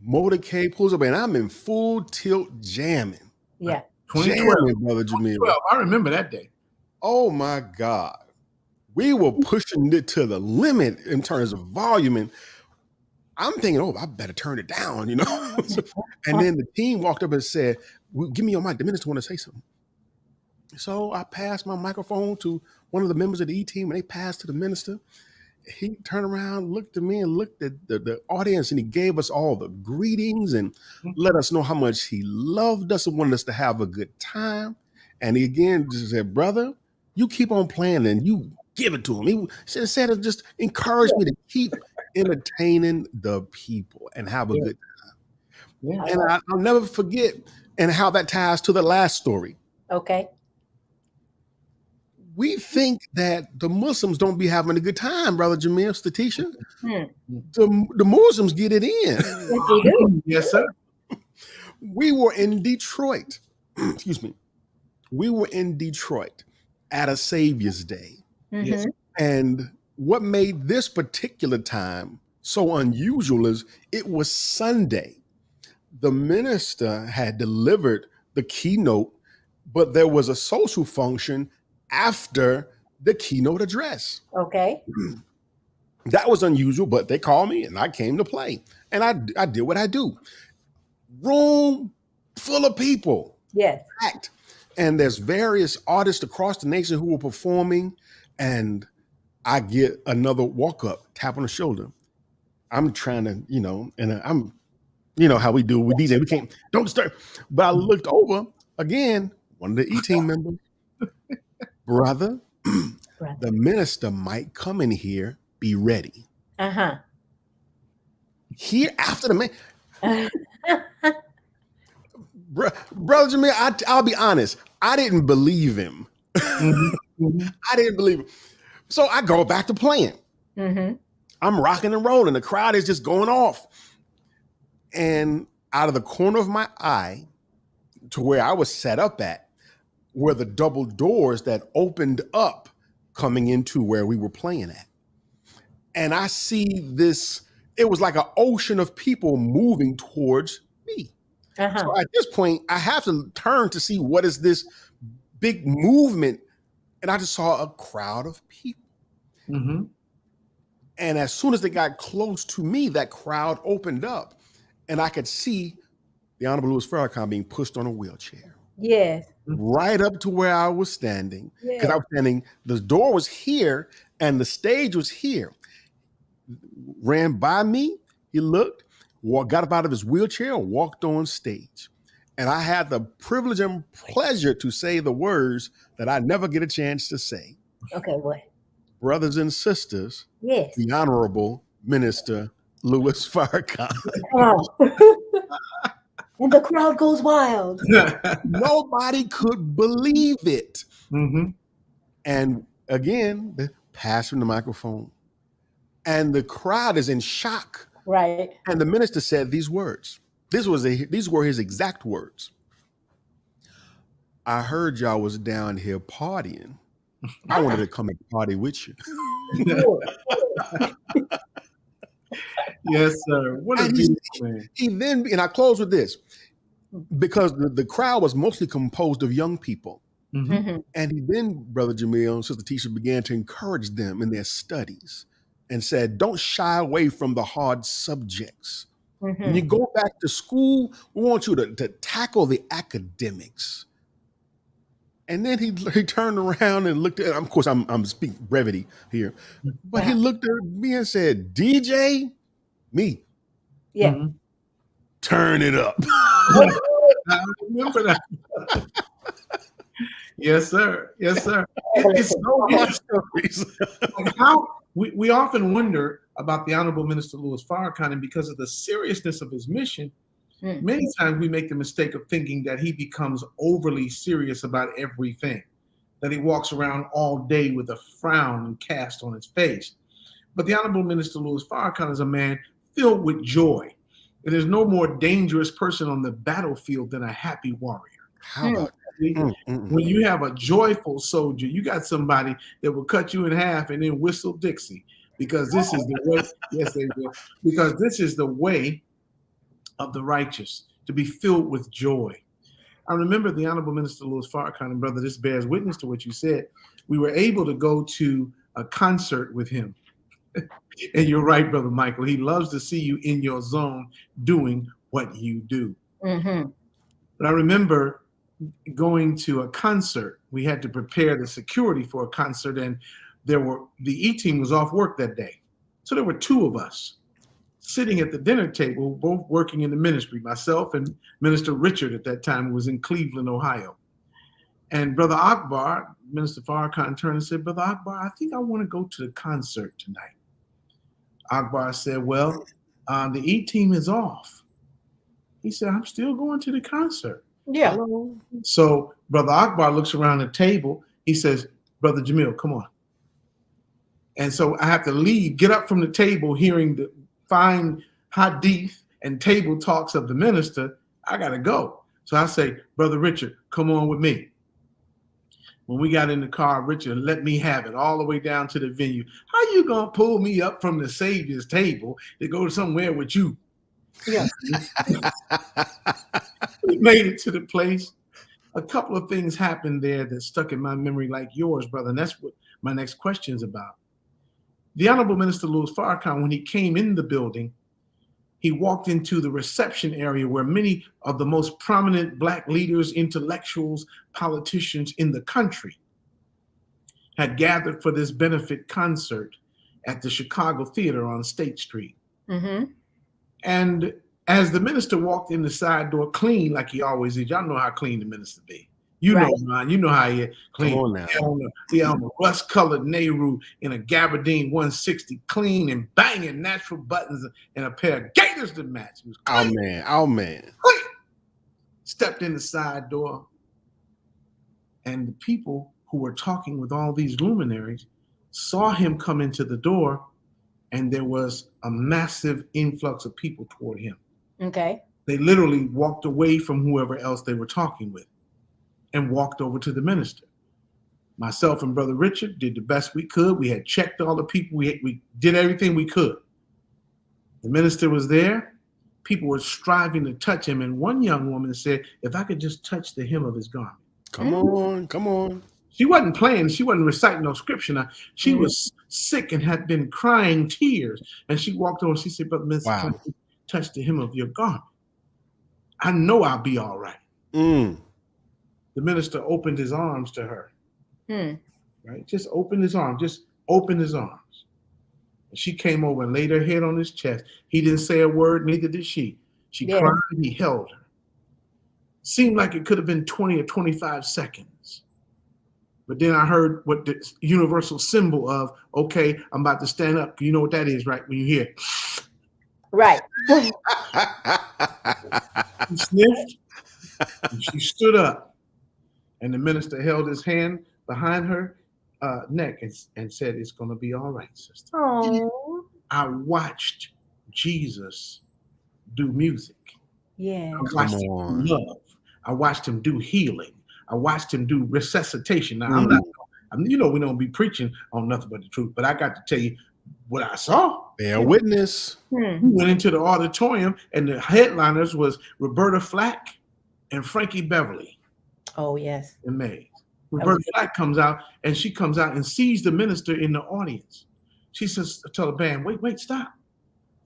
Speaker 3: motorcade pulls up and I'm in full tilt jamming.
Speaker 2: Yeah.
Speaker 1: 2012,
Speaker 3: jamming, Brother Jamil.
Speaker 1: I remember that day.
Speaker 3: Oh my God. We were pushing it to the limit in terms of volume. And I'm thinking, oh, I better turn it down, you know? And then the team walked up and said, well, give me your mic. The minister want to say something. So I passed my microphone to one of the members of the E-team and they passed to the minister. He turned around, looked at me and looked at the audience and he gave us all the greetings and let us know how much he loved us and wanted us to have a good time. And he again just said, brother, you keep on playing and you give it to him. He said it just encouraged me to keep entertaining the people and have a good time. Yeah. And I'll never forget and how that ties to the last story.
Speaker 2: Okay.
Speaker 3: We think that the Muslims don't be having a good time, Brother Jamil, Statisha. The Muslims get it in.
Speaker 2: Yes, they do.
Speaker 1: Yes, sir.
Speaker 3: We were in Detroit. Excuse me. We were in Detroit at a Savior's Day.
Speaker 1: Yes.
Speaker 3: And what made this particular time so unusual is it was Sunday. The minister had delivered the keynote, but there was a social function after the keynote address.
Speaker 2: Okay.
Speaker 3: That was unusual, but they called me and I came to play. And I did what I do. Room full of people.
Speaker 2: Yes.
Speaker 3: Packed. And there's various artists across the nation who were performing. And I get another walk up, tap on the shoulder. I'm trying to, and I'm, how we do with DJ. We can't, don't disturb. But I looked over again, one of the E-team members, brother, the minister might come in here, be ready.
Speaker 2: Uh-huh.
Speaker 3: Here after the man. Brother Jamil, I'll be honest. I didn't believe him.
Speaker 1: Mm-hmm.
Speaker 3: I didn't believe him. So I go back to playing.
Speaker 2: Mm-hmm.
Speaker 3: I'm rocking and rolling. The crowd is just going off. And out of the corner of my eye, to where I was set up at, were the double doors that opened up coming into where we were playing at. And I see this, it was like an ocean of people moving towards me.
Speaker 2: Uh-huh.
Speaker 3: So at this point, I have to turn to see what is this big movement. And I just saw a crowd of people.
Speaker 1: Mm-hmm.
Speaker 3: And as soon as they got close to me, that crowd opened up and I could see the Honorable Louis Farrakhan being pushed on a wheelchair.
Speaker 2: Yes.
Speaker 3: Right up to where I was standing. Because
Speaker 2: Yes.
Speaker 3: I was standing, the door was here and the stage was here. Ran by me, he looked, got up out of his wheelchair, walked on stage. And I had the privilege and pleasure to say the words that I never get a chance to say.
Speaker 2: Okay, what?
Speaker 3: Brothers and sisters,
Speaker 2: Yes.
Speaker 3: the Honorable Minister Louis Farrakhan.
Speaker 2: And the crowd goes wild.
Speaker 3: Nobody could believe it.
Speaker 1: Mm-hmm.
Speaker 3: And again, passing the microphone. And the crowd is in shock.
Speaker 2: Right.
Speaker 3: And the minister said these words. These were his exact words. I heard y'all was down here partying. I wanted to come and party with you.
Speaker 1: Yes, sir. What a beautiful man.
Speaker 3: He then, and I close with this, because the crowd was mostly composed of young people.
Speaker 1: Mm-hmm.
Speaker 2: Mm-hmm.
Speaker 3: And he then, Brother Jamil and Sister Tisha, began to encourage them in their studies and said, don't shy away from the hard subjects.
Speaker 2: Mm-hmm.
Speaker 3: When you go back to school, we want you to tackle the academics. And then he turned around and looked at, of course, I'm speaking brevity here, but he looked at me and said, DJ, me,
Speaker 2: Yeah.
Speaker 1: Mm-hmm.
Speaker 3: turn it up.
Speaker 1: I remember that. Yes, sir. Yes, sir. It's so much like how we often wonder about the Honorable Minister Louis Farrakhan, and because of the seriousness of his mission, many times we make the mistake of thinking that he becomes overly serious about everything, that he walks around all day with a frown and cast on his face. But the Honorable Minister Louis Farrakhan is a man filled with joy. And there's no more dangerous person on the battlefield than a happy warrior.
Speaker 3: How about
Speaker 1: when you have a joyful soldier, you got somebody that will cut you in half and then whistle Dixie, because this is the way. Yes, they will. Because this is the way of the righteous, to be filled with joy. I remember the Honorable Minister Louis Farrakhan, and brother, this bears witness to what you said. We were able to go to a concert with him. And you're right, Brother Michael. He loves to see you in your zone doing what you do.
Speaker 2: Mm-hmm.
Speaker 1: But I remember going to a concert. We had to prepare the security for a concert, and the E-team was off work that day. So there were two of us sitting at the dinner table, both working in the ministry, myself and Minister Richard at that time, who was in Cleveland, Ohio. And Brother Akbar, Minister Farrakhan, turned and said, Brother Akbar, I think I want to go to the concert tonight. Akbar said, well, the E-team is off. He said, I'm still going to the concert.
Speaker 2: Yeah.
Speaker 1: Hello? So Brother Akbar looks around the table. He says, Brother Jamil, come on. And so I have to leave, get up from the table, hearing the fine hadith and table talks of the minister. I got to go. So I say, Brother Richard, come on with me. When we got in the car, Richard let me have it all the way down to the venue. How you going to pull me up from the Savior's table to go somewhere with you?
Speaker 2: Yeah.
Speaker 1: We made it to the place. A couple of things happened there that stuck in my memory like yours, brother. And that's what my next question is about. The Honorable Minister Louis Farrakhan, when he came in the building, he walked into the reception area where many of the most prominent Black leaders, intellectuals, politicians in the country had gathered for this benefit concert at the Chicago Theater on State Street.
Speaker 2: Mm-hmm.
Speaker 1: And as the minister walked in the side door clean like he always is, y'all know how clean the minister be. You
Speaker 2: Right.
Speaker 1: know, man. You know how he clean.
Speaker 3: Come on now.
Speaker 1: He on the rust-colored Nehru in a Gabardine 160, clean and banging, natural buttons and a pair of gaiters to match. He was clean.
Speaker 3: Oh man.
Speaker 1: Clean. Stepped in the side door, and the people who were talking with all these luminaries saw him come into the door, and there was a massive influx of people toward him.
Speaker 2: Okay.
Speaker 1: They literally walked away from whoever else they were talking with and walked over to the minister. Myself and Brother Richard did the best we could. We had checked all the people. We did everything we could. The minister was there. People were striving to touch him. And one young woman said, if I could just touch the hem of his garment.
Speaker 3: Come on.
Speaker 1: She wasn't playing. She wasn't reciting no scripture. Now, she was sick and had been crying tears. And she walked over and she said, Brother Minister, can you touch the hem of your garment? I know I'll be all right. The minister opened his arms to her. Right? Just opened his arms. Just opened his arms. And she came over and laid her head on his chest. He didn't say a word, neither did she. She cried, he held her. Seemed like it could have been 20 or 25 seconds. But then I heard what the universal symbol of, okay, I'm about to stand up. You know what that is, right? When you hear.
Speaker 2: Right.
Speaker 1: She sniffed, and she stood up. And the minister held his hand behind her neck and said, it's going to be all right, sister.
Speaker 2: Oh.
Speaker 1: I watched Jesus do music.
Speaker 2: Yeah.
Speaker 1: I watched him do love. I watched him do healing. I watched him do resuscitation. Now, we don't be preaching on nothing but the truth, but I got to tell you what I saw.
Speaker 3: Bear witness.
Speaker 1: We went into the auditorium, and the headliners was Roberta Flack and Frankie Beverly.
Speaker 2: Oh, yes.
Speaker 1: And Mays. Roberta Flack comes out, and she comes out and sees the minister in the audience. She says, tell the band, wait, stop.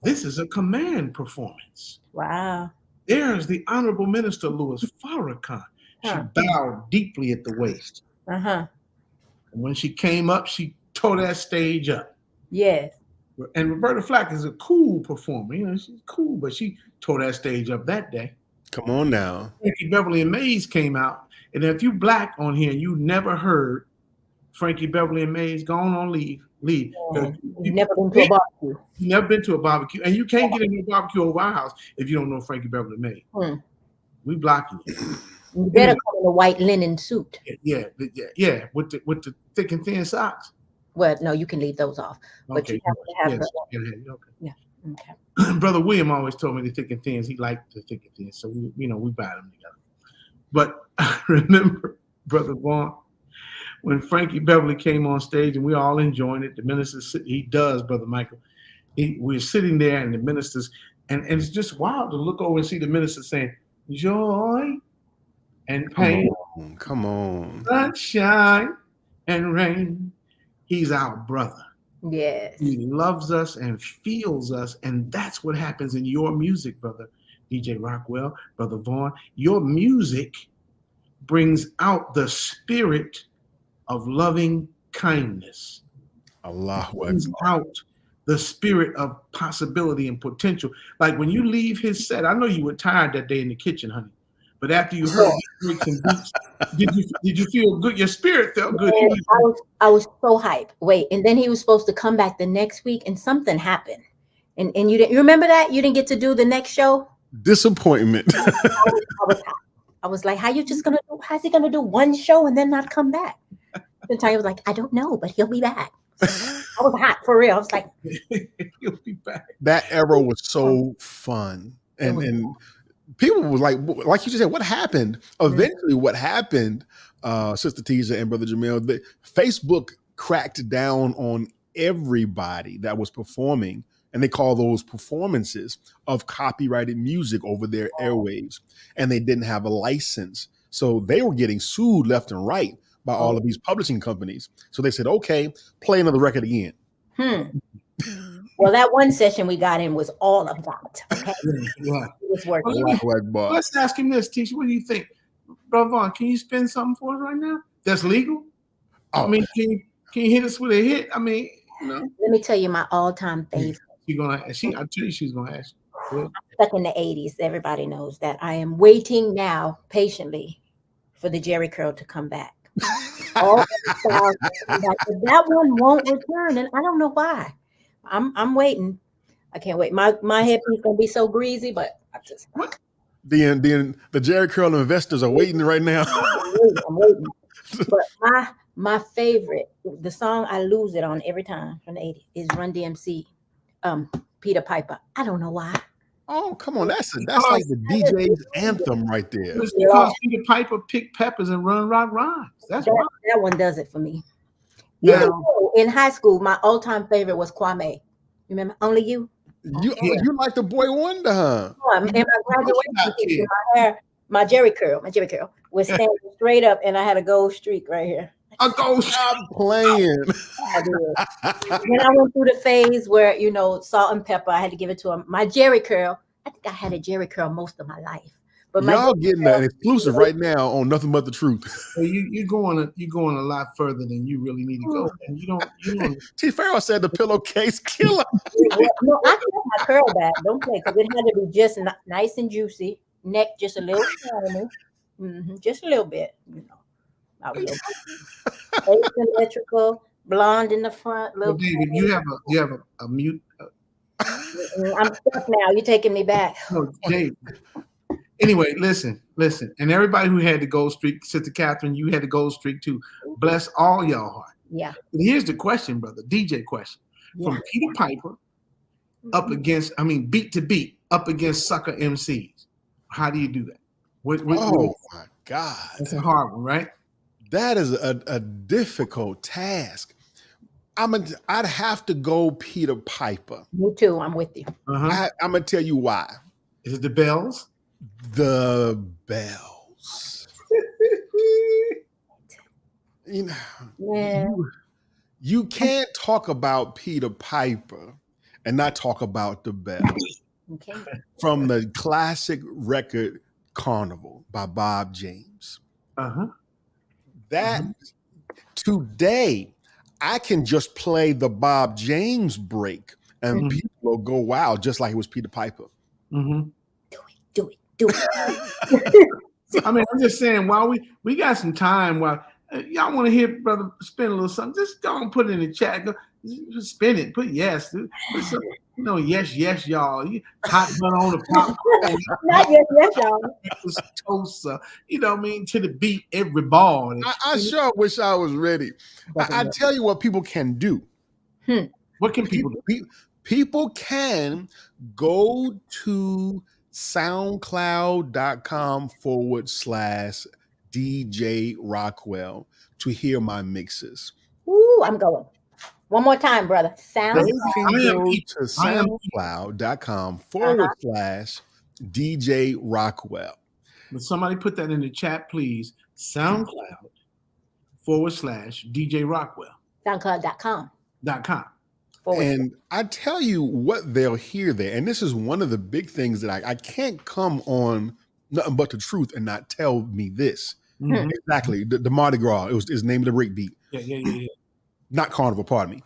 Speaker 1: This is a command performance.
Speaker 2: Wow.
Speaker 1: There's the Honorable Minister Louis Farrakhan. She bowed deeply at the waist. And when she came up, she tore that stage up.
Speaker 2: Yes.
Speaker 1: And Roberta Flack is a cool performer. You know, she's cool, but she tore that stage up that day.
Speaker 3: Come on now.
Speaker 1: Frankie Beverly and Mays came out. And if you black on here, you never heard Frankie Beverly and Mays, go on, leave.
Speaker 2: You've never been to a barbecue.
Speaker 1: You've never been to a barbecue. And you can't get into a barbecue over our house if you don't know Frankie Beverly and Mays. We blocking you.
Speaker 2: You better come in a white linen suit.
Speaker 1: Yeah, with the thick and thin socks.
Speaker 2: Well, no, you can leave those off. But
Speaker 1: Okay.
Speaker 2: you have to have
Speaker 1: Yeah.
Speaker 2: Okay.
Speaker 1: Brother William always told me the thick and thins. He liked the thick and thins, so we buy them together. But I remember, Brother Vaughn, when Frankie Beverly came on stage and we all enjoying it. The minister, he does, Brother Michael. We're sitting there, and the ministers, and it's just wild to look over and see the minister saying, "Joy and pain,
Speaker 3: come on,
Speaker 1: sunshine and rain." He's our brother.
Speaker 2: Yes.
Speaker 1: He loves us and feels us, and that's what happens in your music, Brother DJ Rockwell, Brother Vaughn. Your music brings out the spirit of loving kindness.
Speaker 3: Allahu
Speaker 1: Brings out the spirit of possibility and potential. Like when you leave his set, I know you were tired that day in the kitchen, honey, but after you heard breaks and beats, did you feel good? Your spirit felt good.
Speaker 2: I was so hyped. Wait, and then he was supposed to come back the next week, and something happened, and you remember that you didn't get to do the next show.
Speaker 3: Disappointment.
Speaker 2: I was like, how's he gonna do one show and then not come back? And Tanya was like, I don't know, but he'll be back. I was hot for real. I was like,
Speaker 1: he'll be back.
Speaker 3: That era was so fun, and people were like you just said, what happened? Eventually, what happened, Sister Teaser and Brother Jamil, Facebook cracked down on everybody that was performing, and they call those performances of copyrighted music over their airwaves, and they didn't have a license, so they were getting sued left and right by all of these publishing companies. So they said, okay, play another record again.
Speaker 2: Well, that one session we got in was all of that. Okay.
Speaker 1: Yeah.
Speaker 2: It was working.
Speaker 1: Let's ask him this, Tisha. What do you think? Brother Vaughn, can you spin something for us right now that's legal? I mean, can you hit us with a hit? I mean,
Speaker 2: Let me tell you my all-time favorite.
Speaker 1: I tell you, she's gonna ask you.
Speaker 2: Stuck in the 80s. Everybody knows that. I am waiting now patiently for the Jerry curl to come back. All the styles will come back, but that one won't return, and I don't know why. I'm waiting. I can't wait. My headpiece gonna be so greasy, but I just
Speaker 3: The Jerry curl investors are waiting right now.
Speaker 2: I'm waiting. But my favorite, the song I lose it on every time from the 80s is Run DMC, Peter Piper. I don't know why.
Speaker 3: Oh, come on. That's like the DJ's anthem right there.
Speaker 1: It's because Peter Piper picked peppers and run rock rhymes. That's why.
Speaker 2: That one does it for me.
Speaker 1: Yeah.
Speaker 2: In high school, my all-time favorite was Kwame. You remember Only You?
Speaker 3: You like the Boy Wonder, huh?
Speaker 2: In my graduation picture, my hair, my Jerry curl was standing straight up, and I had a gold streak right here.
Speaker 1: A gold
Speaker 3: Stop playing.
Speaker 2: I did. Then I went through the phase where, salt and pepper, I had to give it to him. My Jerry curl, I think I had a Jerry curl most of my life. But
Speaker 3: y'all getting an exclusive right now on Nothing But the Truth.
Speaker 1: So you're going a lot further than you really need to go. And you don't.
Speaker 3: T. Farrell said the pillowcase killer.
Speaker 2: No, I kept my curl back. Don't play, because it had to be just nice and juicy. Neck just a little shiny, just a little bit. Not a little bit. Asymmetrical, blonde in the front.
Speaker 1: Well, David, you have a mute.
Speaker 2: I'm stuck now. You're taking me back.
Speaker 1: No, David. Anyway, listen, and everybody who had the gold streak, Sister Catherine, you had the gold streak too. Bless all y'all heart.
Speaker 2: Yeah.
Speaker 1: But here's the question, brother, DJ question. From Peter Piper up against, beat to beat, up against sucker MCs. How do you do that?
Speaker 3: Oh my God.
Speaker 1: That's a hard one, right?
Speaker 3: That is a difficult task. I'd have to go Peter Piper.
Speaker 2: Me too. I'm with you.
Speaker 3: I'm gonna tell you why.
Speaker 1: Is it the bells?
Speaker 3: The bells. You can't talk about Peter Piper and not talk about the bells.
Speaker 2: Okay.
Speaker 3: From the classic record Carnival by Bob James. That today I can just play the Bob James break and people will go wild, just like it was Peter Piper.
Speaker 2: Do it.
Speaker 1: I'm just saying, while we got some time, while y'all want to hear brother spin a little something, just go and put it in the chat. Go, just spin it. Put yes. Yes, y'all. Hot bun on the popcorn.
Speaker 2: Not yes, y'all.
Speaker 1: Toast, to the beat, every ball.
Speaker 3: I sure wish I was ready. I tell you what people can do.
Speaker 1: What can people do?
Speaker 3: People can go to soundcloud.com/DJ Rockwell to hear my mixes.
Speaker 2: Ooh, I'm going. One more time, brother.
Speaker 3: Go to soundcloud.com/DJ Rockwell.
Speaker 1: But somebody put that in the chat, please. SoundCloud/DJ Rockwell.
Speaker 2: SoundCloud.com.
Speaker 3: And I tell you what they'll hear there. And this is one of the big things that I can't come on Nothing But the Truth and not tell me this. Exactly. The Mardi Gras. It was his name of the break beat.
Speaker 1: Yeah.
Speaker 3: Not Carnival, pardon me.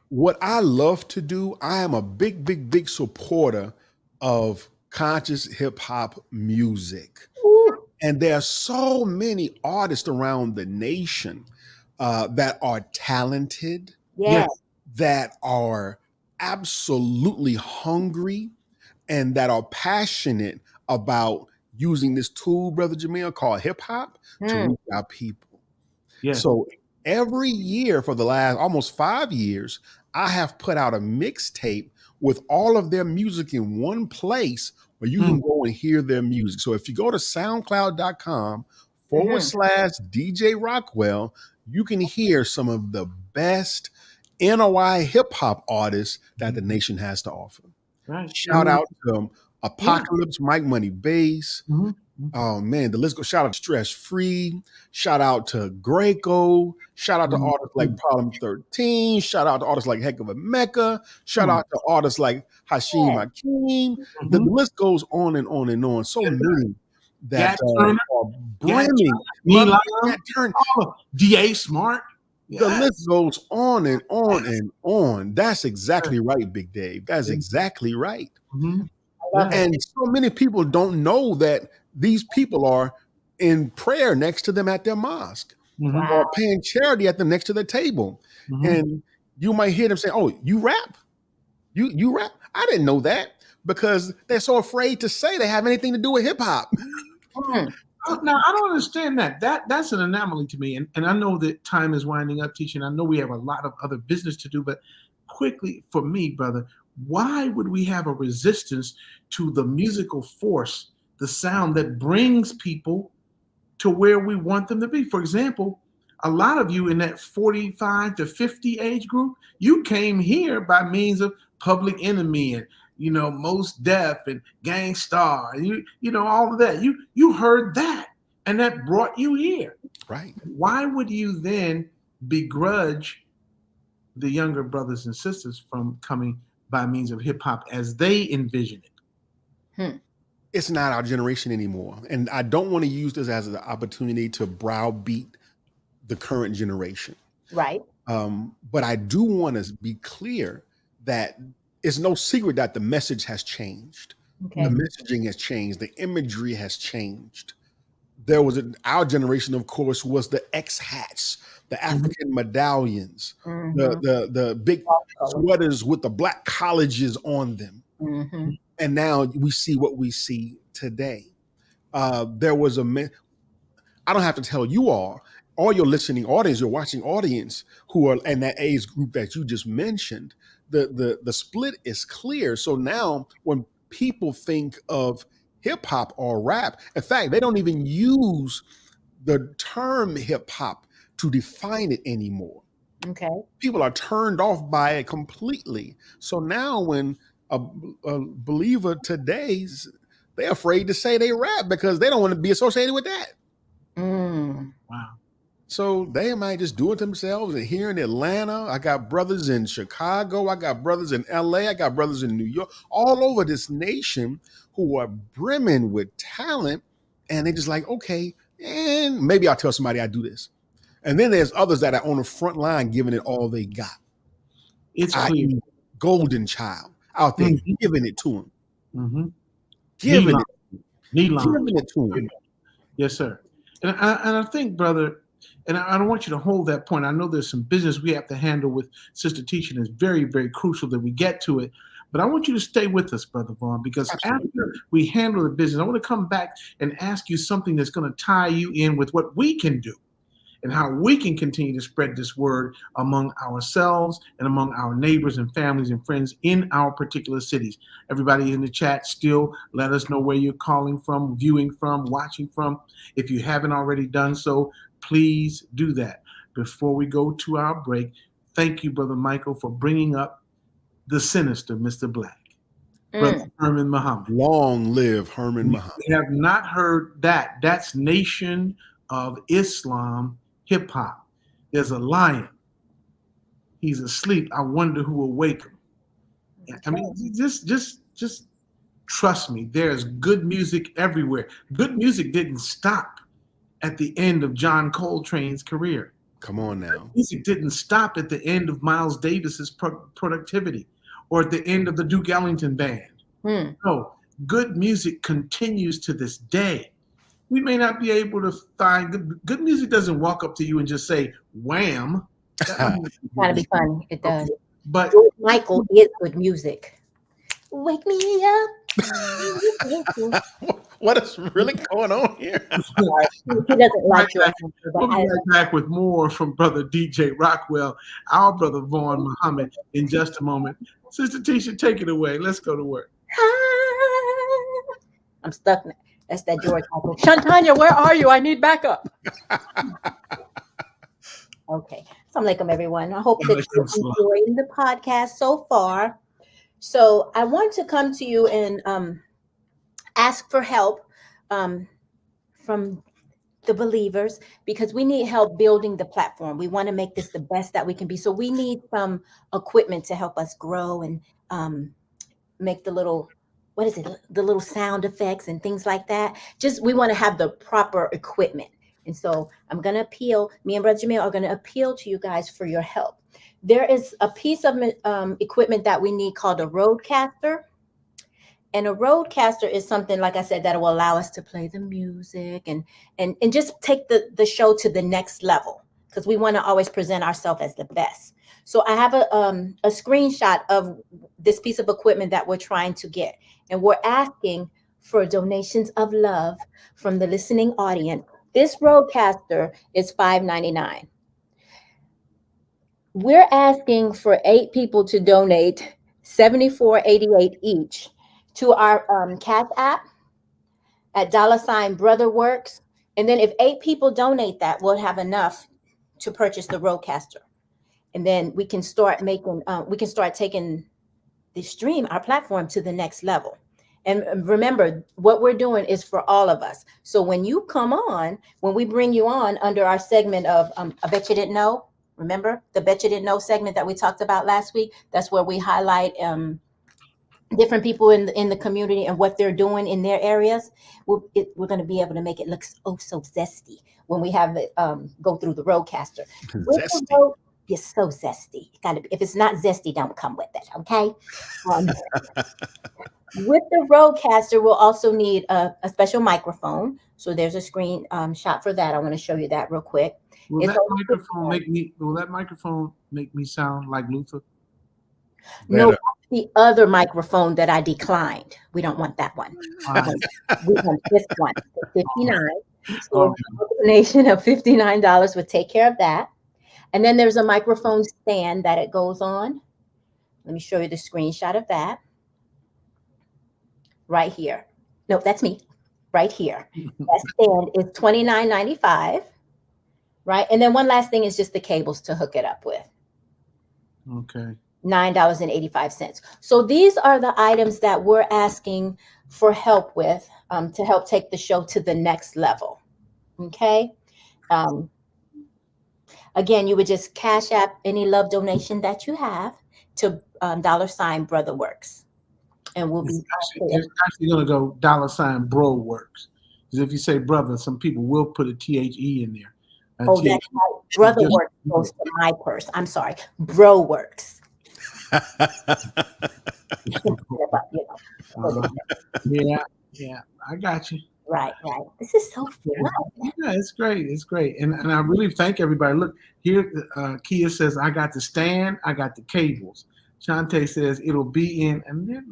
Speaker 3: What I love to do, I am a big supporter of conscious hip hop music. And there are so many artists around the nation that are talented, that are absolutely hungry, and that are passionate about using this tool, Brother Jamil, called hip hop to reach our people. So every year for the last almost 5 years, I have put out a mixtape with all of their music in one place where you can go and hear their music. So if you go to soundcloud.com/DJ Rockwell, you can hear some of the best NOI hip hop artists that the nation has to offer.
Speaker 1: Right.
Speaker 3: Shout out to Apocalypse, Mike Money Bass. Oh man, the list goes. Shout out to Stress Free. Shout out to Greco. Shout out to artists like Problem 13. Shout out to artists like Heck of a Mecca. Shout out to artists like Hashim Hakeem. The list goes on and on and on. So many that are brimming.
Speaker 1: D.A. Smart.
Speaker 3: The
Speaker 1: Yes.
Speaker 3: list goes on and on and on. That's exactly right, Big Dave. That's exactly right.
Speaker 1: Mhm.
Speaker 2: I love
Speaker 1: Yeah.
Speaker 2: it.
Speaker 3: And so many people don't know that these people are in prayer next to them at their mosque
Speaker 1: Mhm.
Speaker 2: Wow.
Speaker 3: or paying charity at them next to the table.
Speaker 1: Mhm.
Speaker 3: And you might hear them say, "Oh, you rap? You rap?" I didn't know that because they're so afraid to say they have anything to do with hip hop.
Speaker 2: Mm.
Speaker 1: Now I don't understand that. That's an anomaly to me. And I know that time is winding up, teaching. I know we have a lot of other business to do, but quickly for me, brother, why would we have a resistance to the musical force, the sound that brings people to where we want them to be? For example, a lot of you in that 45 to 50 age group, you came here by means of Public Enemy and Most Def and Gang Starr, and all of that. You heard that, and that brought you here.
Speaker 3: Right.
Speaker 1: Why would you then begrudge the younger brothers and sisters from coming by means of hip hop as they envision it?
Speaker 3: It's not our generation anymore. And I don't want to use this as an opportunity to browbeat the current generation.
Speaker 2: Right.
Speaker 3: But I do want to be clear that it's no secret that the message has changed.
Speaker 2: Okay.
Speaker 3: The messaging has changed. The imagery has changed. There was our generation, of course, was the X hats, the African medallions,
Speaker 2: Mhm.
Speaker 3: the big sweaters with the black colleges on them.
Speaker 2: Mhm.
Speaker 3: And now we see what we see today. There was I don't have to tell you all your listening audience, your watching audience who are in that age group that you just mentioned, the split is clear. So now when people think of hip hop or rap, in fact, they don't even use the term hip hop to define it anymore.
Speaker 2: Okay.
Speaker 3: People are turned off by it completely. So now when a believer today's, they're afraid to say they rap because they don't want to be associated with that.
Speaker 2: Mm.
Speaker 1: Wow.
Speaker 3: So they might just do it themselves. And here in Atlanta, I got brothers in Chicago, I got brothers in LA, I got brothers in New York, all over this nation who are brimming with talent. And they're just like, okay, and maybe I'll tell somebody I do this. And then there's others that are on the front line giving it all they got.
Speaker 1: It's
Speaker 3: I.e.
Speaker 1: clear.
Speaker 3: Golden Child out there giving it to him.
Speaker 1: Mm-hmm.
Speaker 3: Giving
Speaker 1: Giving
Speaker 3: it to him.
Speaker 1: Yes, sir. And I think, brother, and I don't want you to hold that point. I know there's some business we have to handle with Sister Teaching. It's very, very crucial that we get to it. But I want you to stay with us, Brother Vaughn, because after we handle the business, I want to come back and ask you something that's going to tie you in with what we can do and how we can continue to spread this word among ourselves and among our neighbors and families and friends in our particular cities. Everybody in the chat, still let us know where you're calling from, viewing from, watching from. If you haven't already done so, please do that. Before we go to our break, thank you, Brother Michael, for bringing up the sinister Mr. Black, Brother Herman Muhammad.
Speaker 3: Long live Herman Muhammad.
Speaker 1: We have not heard that. That's Nation of Islam hip hop. There's a lion. He's asleep. I wonder who will wake him. I mean, just trust me. There's good music everywhere. Good music didn't stop at the end of John Coltrane's career.
Speaker 3: Come on now.
Speaker 1: Music didn't stop at the end of Miles Davis's productivity or at the end of the Duke Ellington band. No, good music continues to this day. We may not be able to find good music. Doesn't walk up to you and just say "wham."
Speaker 2: Trying to be funny. It does.
Speaker 1: Okay. But
Speaker 2: George Michael is good music. Wake me up.
Speaker 3: What is really going on here?
Speaker 2: He doesn't like you.
Speaker 1: We'll be right back with more from Brother DJ Rockwell, our Brother Vaughn Muhammad, in just a moment. Sister Tisha, take it away. Let's go to work.
Speaker 2: I'm stuck. That's that George Michael. Shantanya, where are you? I need backup. Okay. Assalamu alaikum, everyone. I hope that you're enjoying the podcast so far. So I want to come to you and ask for help from the believers because we need help building the platform. We want to make this the best that we can be. So we need some equipment to help us grow and make the little, the little sound effects and things like that. Just we want to have the proper equipment. And so I'm going to appeal, me and Brother Jamil are going to appeal to you guys for your help. There is a piece of equipment that we need called a roadcaster. And a roadcaster is something, like I said, that will allow us to play the music and just take the show to the next level, because we want to always present ourselves as the best. So I have a screenshot of this piece of equipment that we're trying to get. And we're asking for donations of love from the listening audience. This roadcaster is $5.99. We're asking for 8 people to donate $74.88 each to our Cash App at $BrotherWorks. And then if 8 people donate that, we'll have enough to purchase the roadcaster. And then we can start taking the stream, our platform, to the next level. And remember, what we're doing is for all of us. So when you come on, when we bring you on under our segment of I Bet You Didn't Know, remember the Bet You Didn't Know segment that we talked about last week? That's where we highlight different people in the community and what they're doing in their areas. We're going to be able to make it look so zesty when we have it go through the roadcaster.
Speaker 3: Zesty.
Speaker 2: It's so zesty. If it's not zesty, don't come with it, okay? With the roadcaster, we'll also need a special microphone. So there's a screen shot for that. I want to show you that real quick.
Speaker 1: Will that microphone make me sound like Luther?
Speaker 2: No, that's the other microphone that I declined. We don't want that one. We want this one, $59. So a donation of $59 would take care of that. And then there's a microphone stand that it goes on. Let me show you the screenshot of that. Right here. No, that's me. Right here. That stand is $29.95. Right. And then one last thing is just the cables to hook it up with.
Speaker 1: Okay.
Speaker 2: $9.85. So these are the items that we're asking for help with to help take the show to the next level. Okay. Again, you would just Cash App any love donation that you have to $BrotherWorks. And we'll be
Speaker 1: actually going to go $BroWorks. Because if you say brother, some people will put a THE in there.
Speaker 2: Oh, that's right. BrotherWorks goes to my purse. I'm sorry. BroWorks.
Speaker 1: Yeah, I got you.
Speaker 2: Right. This is so fun.
Speaker 1: Yeah, it's great. And I really thank everybody. Look, here, Kia says, I got the stand, I got the cables. Shantae says it'll be in, and it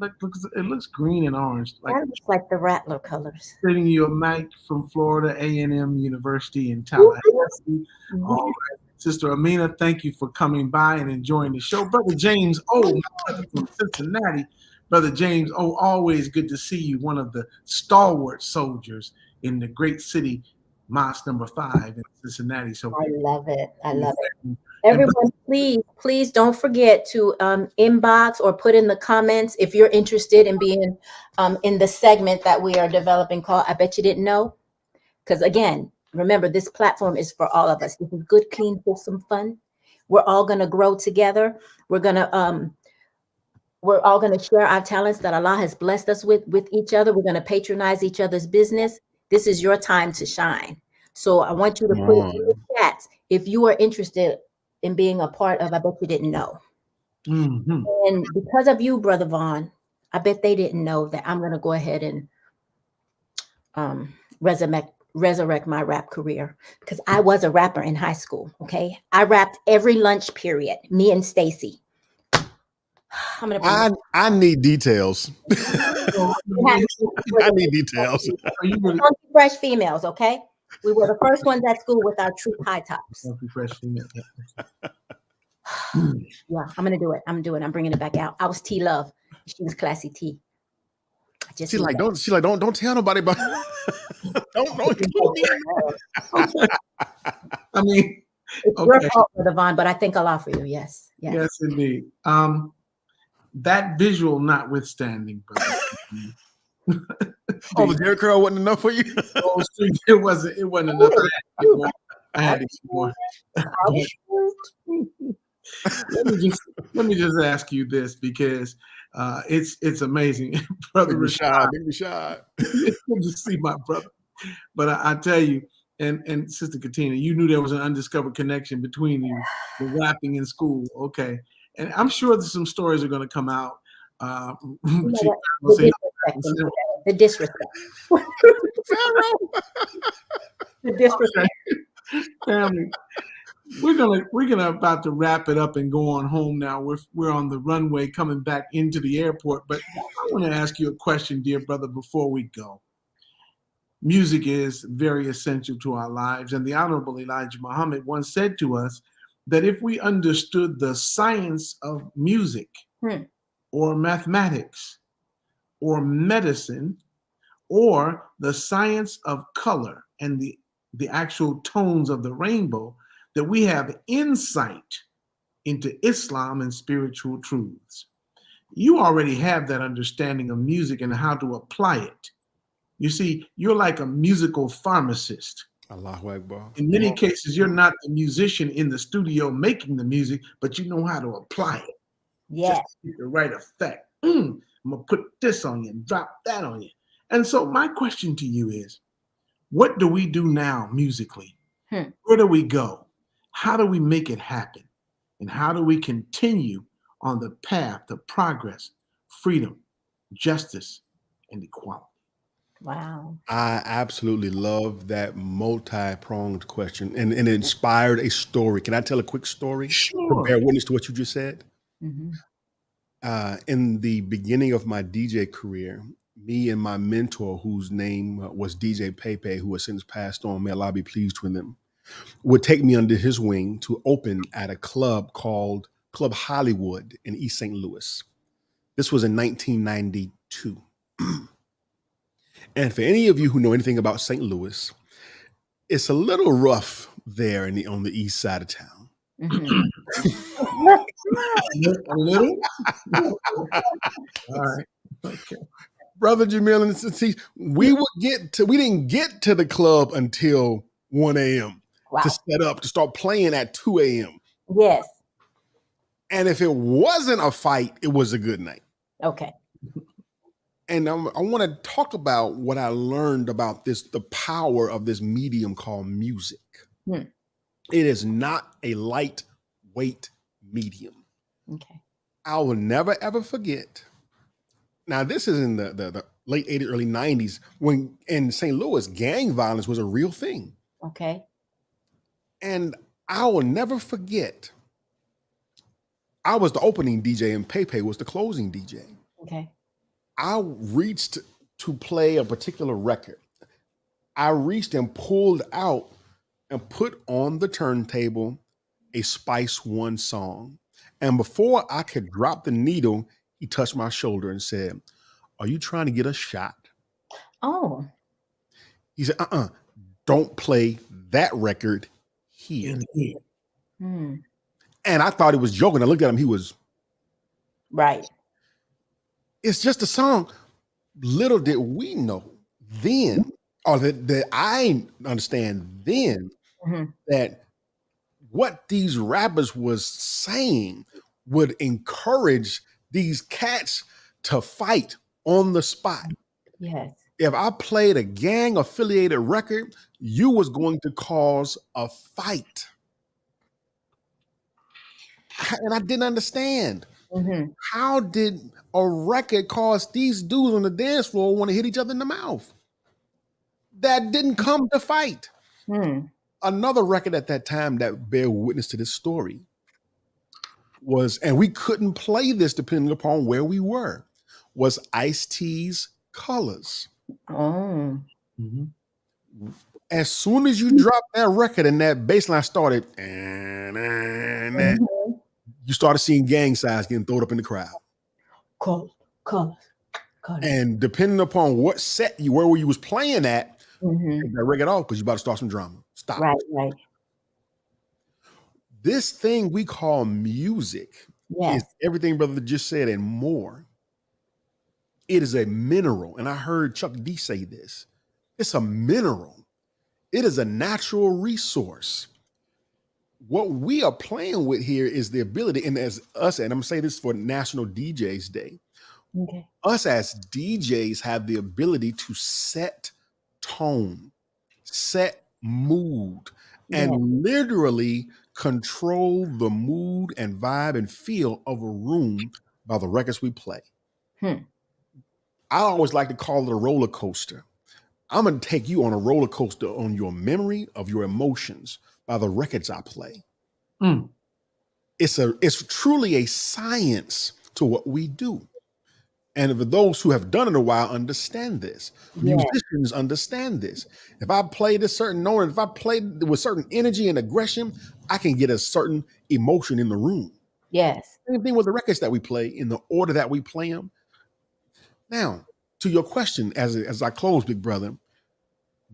Speaker 1: looks green and orange.
Speaker 2: That looks like the Rattler colors.
Speaker 1: Sending you a mic from Florida A&M University in Tallahassee. All right. Sister Amina, thank you for coming by and enjoying the show. Brother James, my brother from Cincinnati. Brother James, always good to see you. One of the stalwart soldiers in the great city, Mosque number 5 in Cincinnati. So
Speaker 2: I love it. Everyone, please don't forget to inbox or put in the comments if you're interested in being in the segment that we are developing called I Bet You Didn't Know. Because again, remember, this platform is for all of us. This is good, clean, wholesome fun. We're all going to grow together. We're all going to share our talents that Allah has blessed us with each other. We're going to patronize each other's business. This is your time to shine. So I want you to put it in the chat if you are interested in being a part of I Bet You Didn't Know.
Speaker 1: Mm-hmm.
Speaker 2: And because of you, Brother Vaughn, I bet they didn't know that I'm going to go ahead and resurrect my rap career, because I was a rapper in high school. Okay. I rapped every lunch period, me and Stacy.
Speaker 3: I need details. I need details.
Speaker 2: Fresh females, okay? We were the first ones at school with our true high tops.
Speaker 1: Fresh females.
Speaker 2: Yeah, I'm gonna do it. I'm bringing it back out. I was T Love. She was Classy T.
Speaker 3: Don't tell nobody about. don't.
Speaker 1: I mean,
Speaker 2: it's your fault, Brother Vaughn, but I thank Allah for you. Yes,
Speaker 1: indeed. That visual notwithstanding, brother.
Speaker 3: The Jerry curl wasn't enough for you.
Speaker 1: It wasn't enough. I had to get more. Let me just ask you this, because it's amazing, brother Rashad.
Speaker 3: Rashad.
Speaker 1: It's good to see my brother. But I tell you, And Sister Katina, you knew there was an undiscovered connection between you, the rapping in school. Okay. And I'm sure that some stories are going to come out.
Speaker 2: The disrespect. The disrespect. The disrespect.
Speaker 1: Family, we're gonna about to wrap it up and go on home now. We're on the runway coming back into the airport. But I want to ask you a question, dear brother, before we go. Music is very essential to our lives, and the Honorable Elijah Muhammad once said to us that if we understood the science of music or mathematics or medicine or the science of color and the actual tones of the rainbow, that we have insight into Islam and spiritual truths. You already have that understanding of music and how to apply it. You see, you're like a musical pharmacist.
Speaker 3: Allahu Akbar.
Speaker 1: In many cases, you're not the musician in the studio making the music, but you know how to apply it.
Speaker 2: Yes.
Speaker 1: Just to get the right effect. I'm going to put this on you and drop that on you. And so my question to you is, what do we do now musically? Where do we go? How do we make it happen? And how do we continue on the path to progress, freedom, justice, and equality?
Speaker 2: Wow.
Speaker 3: I absolutely love that multi-pronged question, and it inspired a story. Can I tell a quick story?
Speaker 1: Sure.
Speaker 3: To bear witness to what you just said?
Speaker 2: Mm-hmm.
Speaker 3: In the beginning of my DJ career, me and my mentor, whose name was DJ Pepe, who has since passed on, may Allah be pleased with him, would take me under his wing to open at a club called Club Hollywood in East St. Louis. This was in 1992. And for any of you who know anything about St. Louis, it's a little rough there on the east side of town.
Speaker 2: Mm-hmm.
Speaker 1: A little? All right. Okay.
Speaker 3: Brother Jamil, and see, we didn't get to the club until 1 a.m.
Speaker 2: Wow.
Speaker 3: to set up, to start playing at 2 a.m.
Speaker 2: Yes.
Speaker 3: And if it wasn't a fight, it was a good night.
Speaker 2: Okay.
Speaker 3: And I want to talk about what I learned about the power of this medium called music. It is not a lightweight medium.
Speaker 2: Okay.
Speaker 3: I will never, ever forget. Now, this is in the late 80s, early 90s, when in St. Louis, gang violence was a real thing.
Speaker 2: Okay.
Speaker 3: And I will never forget, I was the opening DJ and Pepe was the closing DJ.
Speaker 2: Okay.
Speaker 3: I reached to play a particular record. I reached and pulled out and put on the turntable a Spice One song. And before I could drop the needle, he touched my shoulder and said, "Are you trying to get a shot?"
Speaker 2: Oh.
Speaker 3: He said, "Don't play that record here."
Speaker 2: Hmm.
Speaker 3: And I thought he was joking. I looked at him, he was
Speaker 2: Right.
Speaker 3: It's just a song. Little did we know then, or that I understand then, that what these rappers was saying would encourage these cats to fight on the spot.
Speaker 2: Yes.
Speaker 3: If I played a gang affiliated record, you was going to cause a fight. And I didn't understand. How did a record cause these dudes on the dance floor want to hit each other in the mouth? That didn't come to fight. Another record at that time that bear witness to this story was, and we couldn't play this depending upon where we were, was Ice-T's Colors.
Speaker 2: Oh.
Speaker 3: As soon as you dropped that record and that bass line started, you started seeing gang signs getting thrown up in the crowd.
Speaker 2: Colors.
Speaker 3: And depending upon what set where you was playing at, take that record off because you about to start some drama. Stop.
Speaker 2: Right.
Speaker 3: This thing we call music is everything brother just said and more. It is a mineral. And I heard Chuck D say this. It's a mineral. It is a natural resource. What we are playing with here is the ability, and as us, and I'm gonna say this for National DJs Day, us as DJs have the ability to set tone, set mood
Speaker 2: Yeah.
Speaker 3: and literally control the mood and vibe and feel of a room by the records we play.
Speaker 2: Hmm.
Speaker 3: I always like to call it a roller coaster. I'm going to take you on a roller coaster on your memory of your emotions by the records I play.
Speaker 1: Mm.
Speaker 3: It's truly a science to what we do. And for those who have done it a while understand this.
Speaker 2: Yeah.
Speaker 3: Musicians understand this. If I play this certain note, if I play with certain energy and aggression, I can get a certain emotion in the room.
Speaker 2: Yes.
Speaker 3: Same thing with the records that we play in the order that we play them. Now, to your question, as I close, big brother,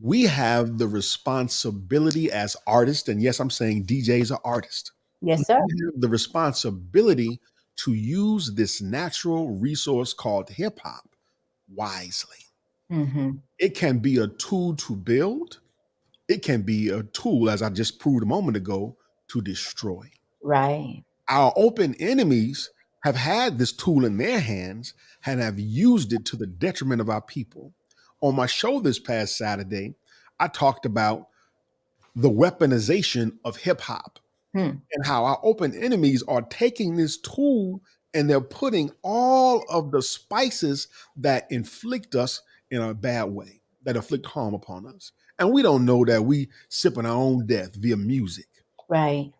Speaker 3: we have the responsibility as artists, and yes, I'm saying DJs are artists.
Speaker 2: Yes, sir.
Speaker 3: We have the responsibility to use this natural resource called hip hop wisely.
Speaker 2: Mm-hmm.
Speaker 3: It can be a tool to build. It can be a tool, as I just proved a moment ago, to destroy.
Speaker 2: Right.
Speaker 3: Our open enemies have had this tool in their hands and have used it to the detriment of our people. On my show this past Saturday, I talked about the weaponization of hip hop and how our open enemies are taking this tool and they're putting all of the spices that inflict us in a bad way, that inflict harm upon us. And we don't know that we sipping our own death via music.
Speaker 2: Right.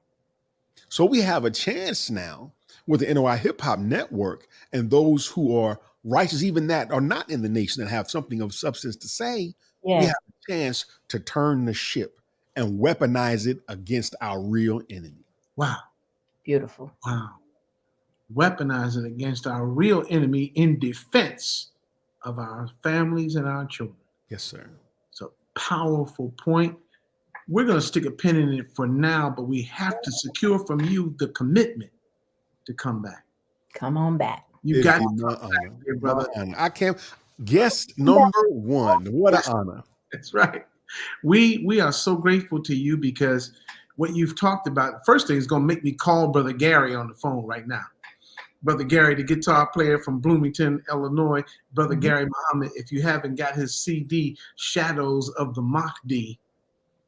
Speaker 3: So we have a chance now with the NOI Hip Hop Network and those who are righteous, even that are not in the nation that have something of substance to say, we
Speaker 2: Yes.
Speaker 3: have a chance to turn the ship and weaponize it against our real enemy.
Speaker 1: Wow.
Speaker 2: Beautiful.
Speaker 1: Wow. Weaponize it against our real enemy in defense of our families and our children.
Speaker 3: Yes, sir.
Speaker 1: It's a powerful point. We're going to stick a pin in it for now, but we have to secure from you the commitment to come back.
Speaker 2: Come on back.
Speaker 1: You
Speaker 3: It'd
Speaker 1: got
Speaker 3: be
Speaker 1: to
Speaker 3: my
Speaker 1: come back,
Speaker 3: honor.
Speaker 1: dear brother.
Speaker 3: My honor. I can't. Guest number one. What an honor.
Speaker 1: That's right. We are so grateful to you because what you've talked about, first thing is going to make me call Brother Gary on the phone right now. Brother Gary, the guitar player from Bloomington, Illinois. Brother Gary Muhammad, if you haven't got his CD, Shadows of the Mahdi,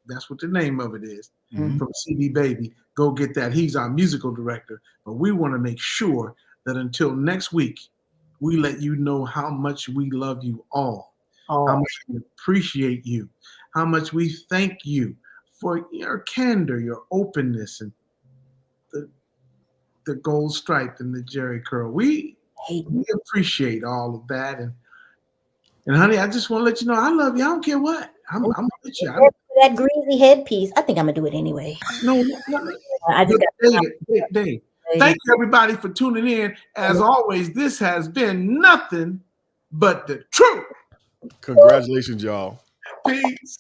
Speaker 1: that's what the name of it is, from CD Baby, go get that. He's our musical director. But we want to make sure that until next week, we let you know how much we love you all, how much we appreciate you, how much we thank you for your candor, your openness, and the gold stripe and the Jerry curl. We appreciate all of that. And honey, I just want to let you know I love you. I don't care what. I'm with you.
Speaker 2: That greasy headpiece. I think I'm gonna do it anyway.
Speaker 1: No.
Speaker 2: I just
Speaker 1: Dave. Thank you, everybody, for tuning in. As always, this has been nothing but the truth.
Speaker 3: Congratulations, y'all.
Speaker 1: Peace.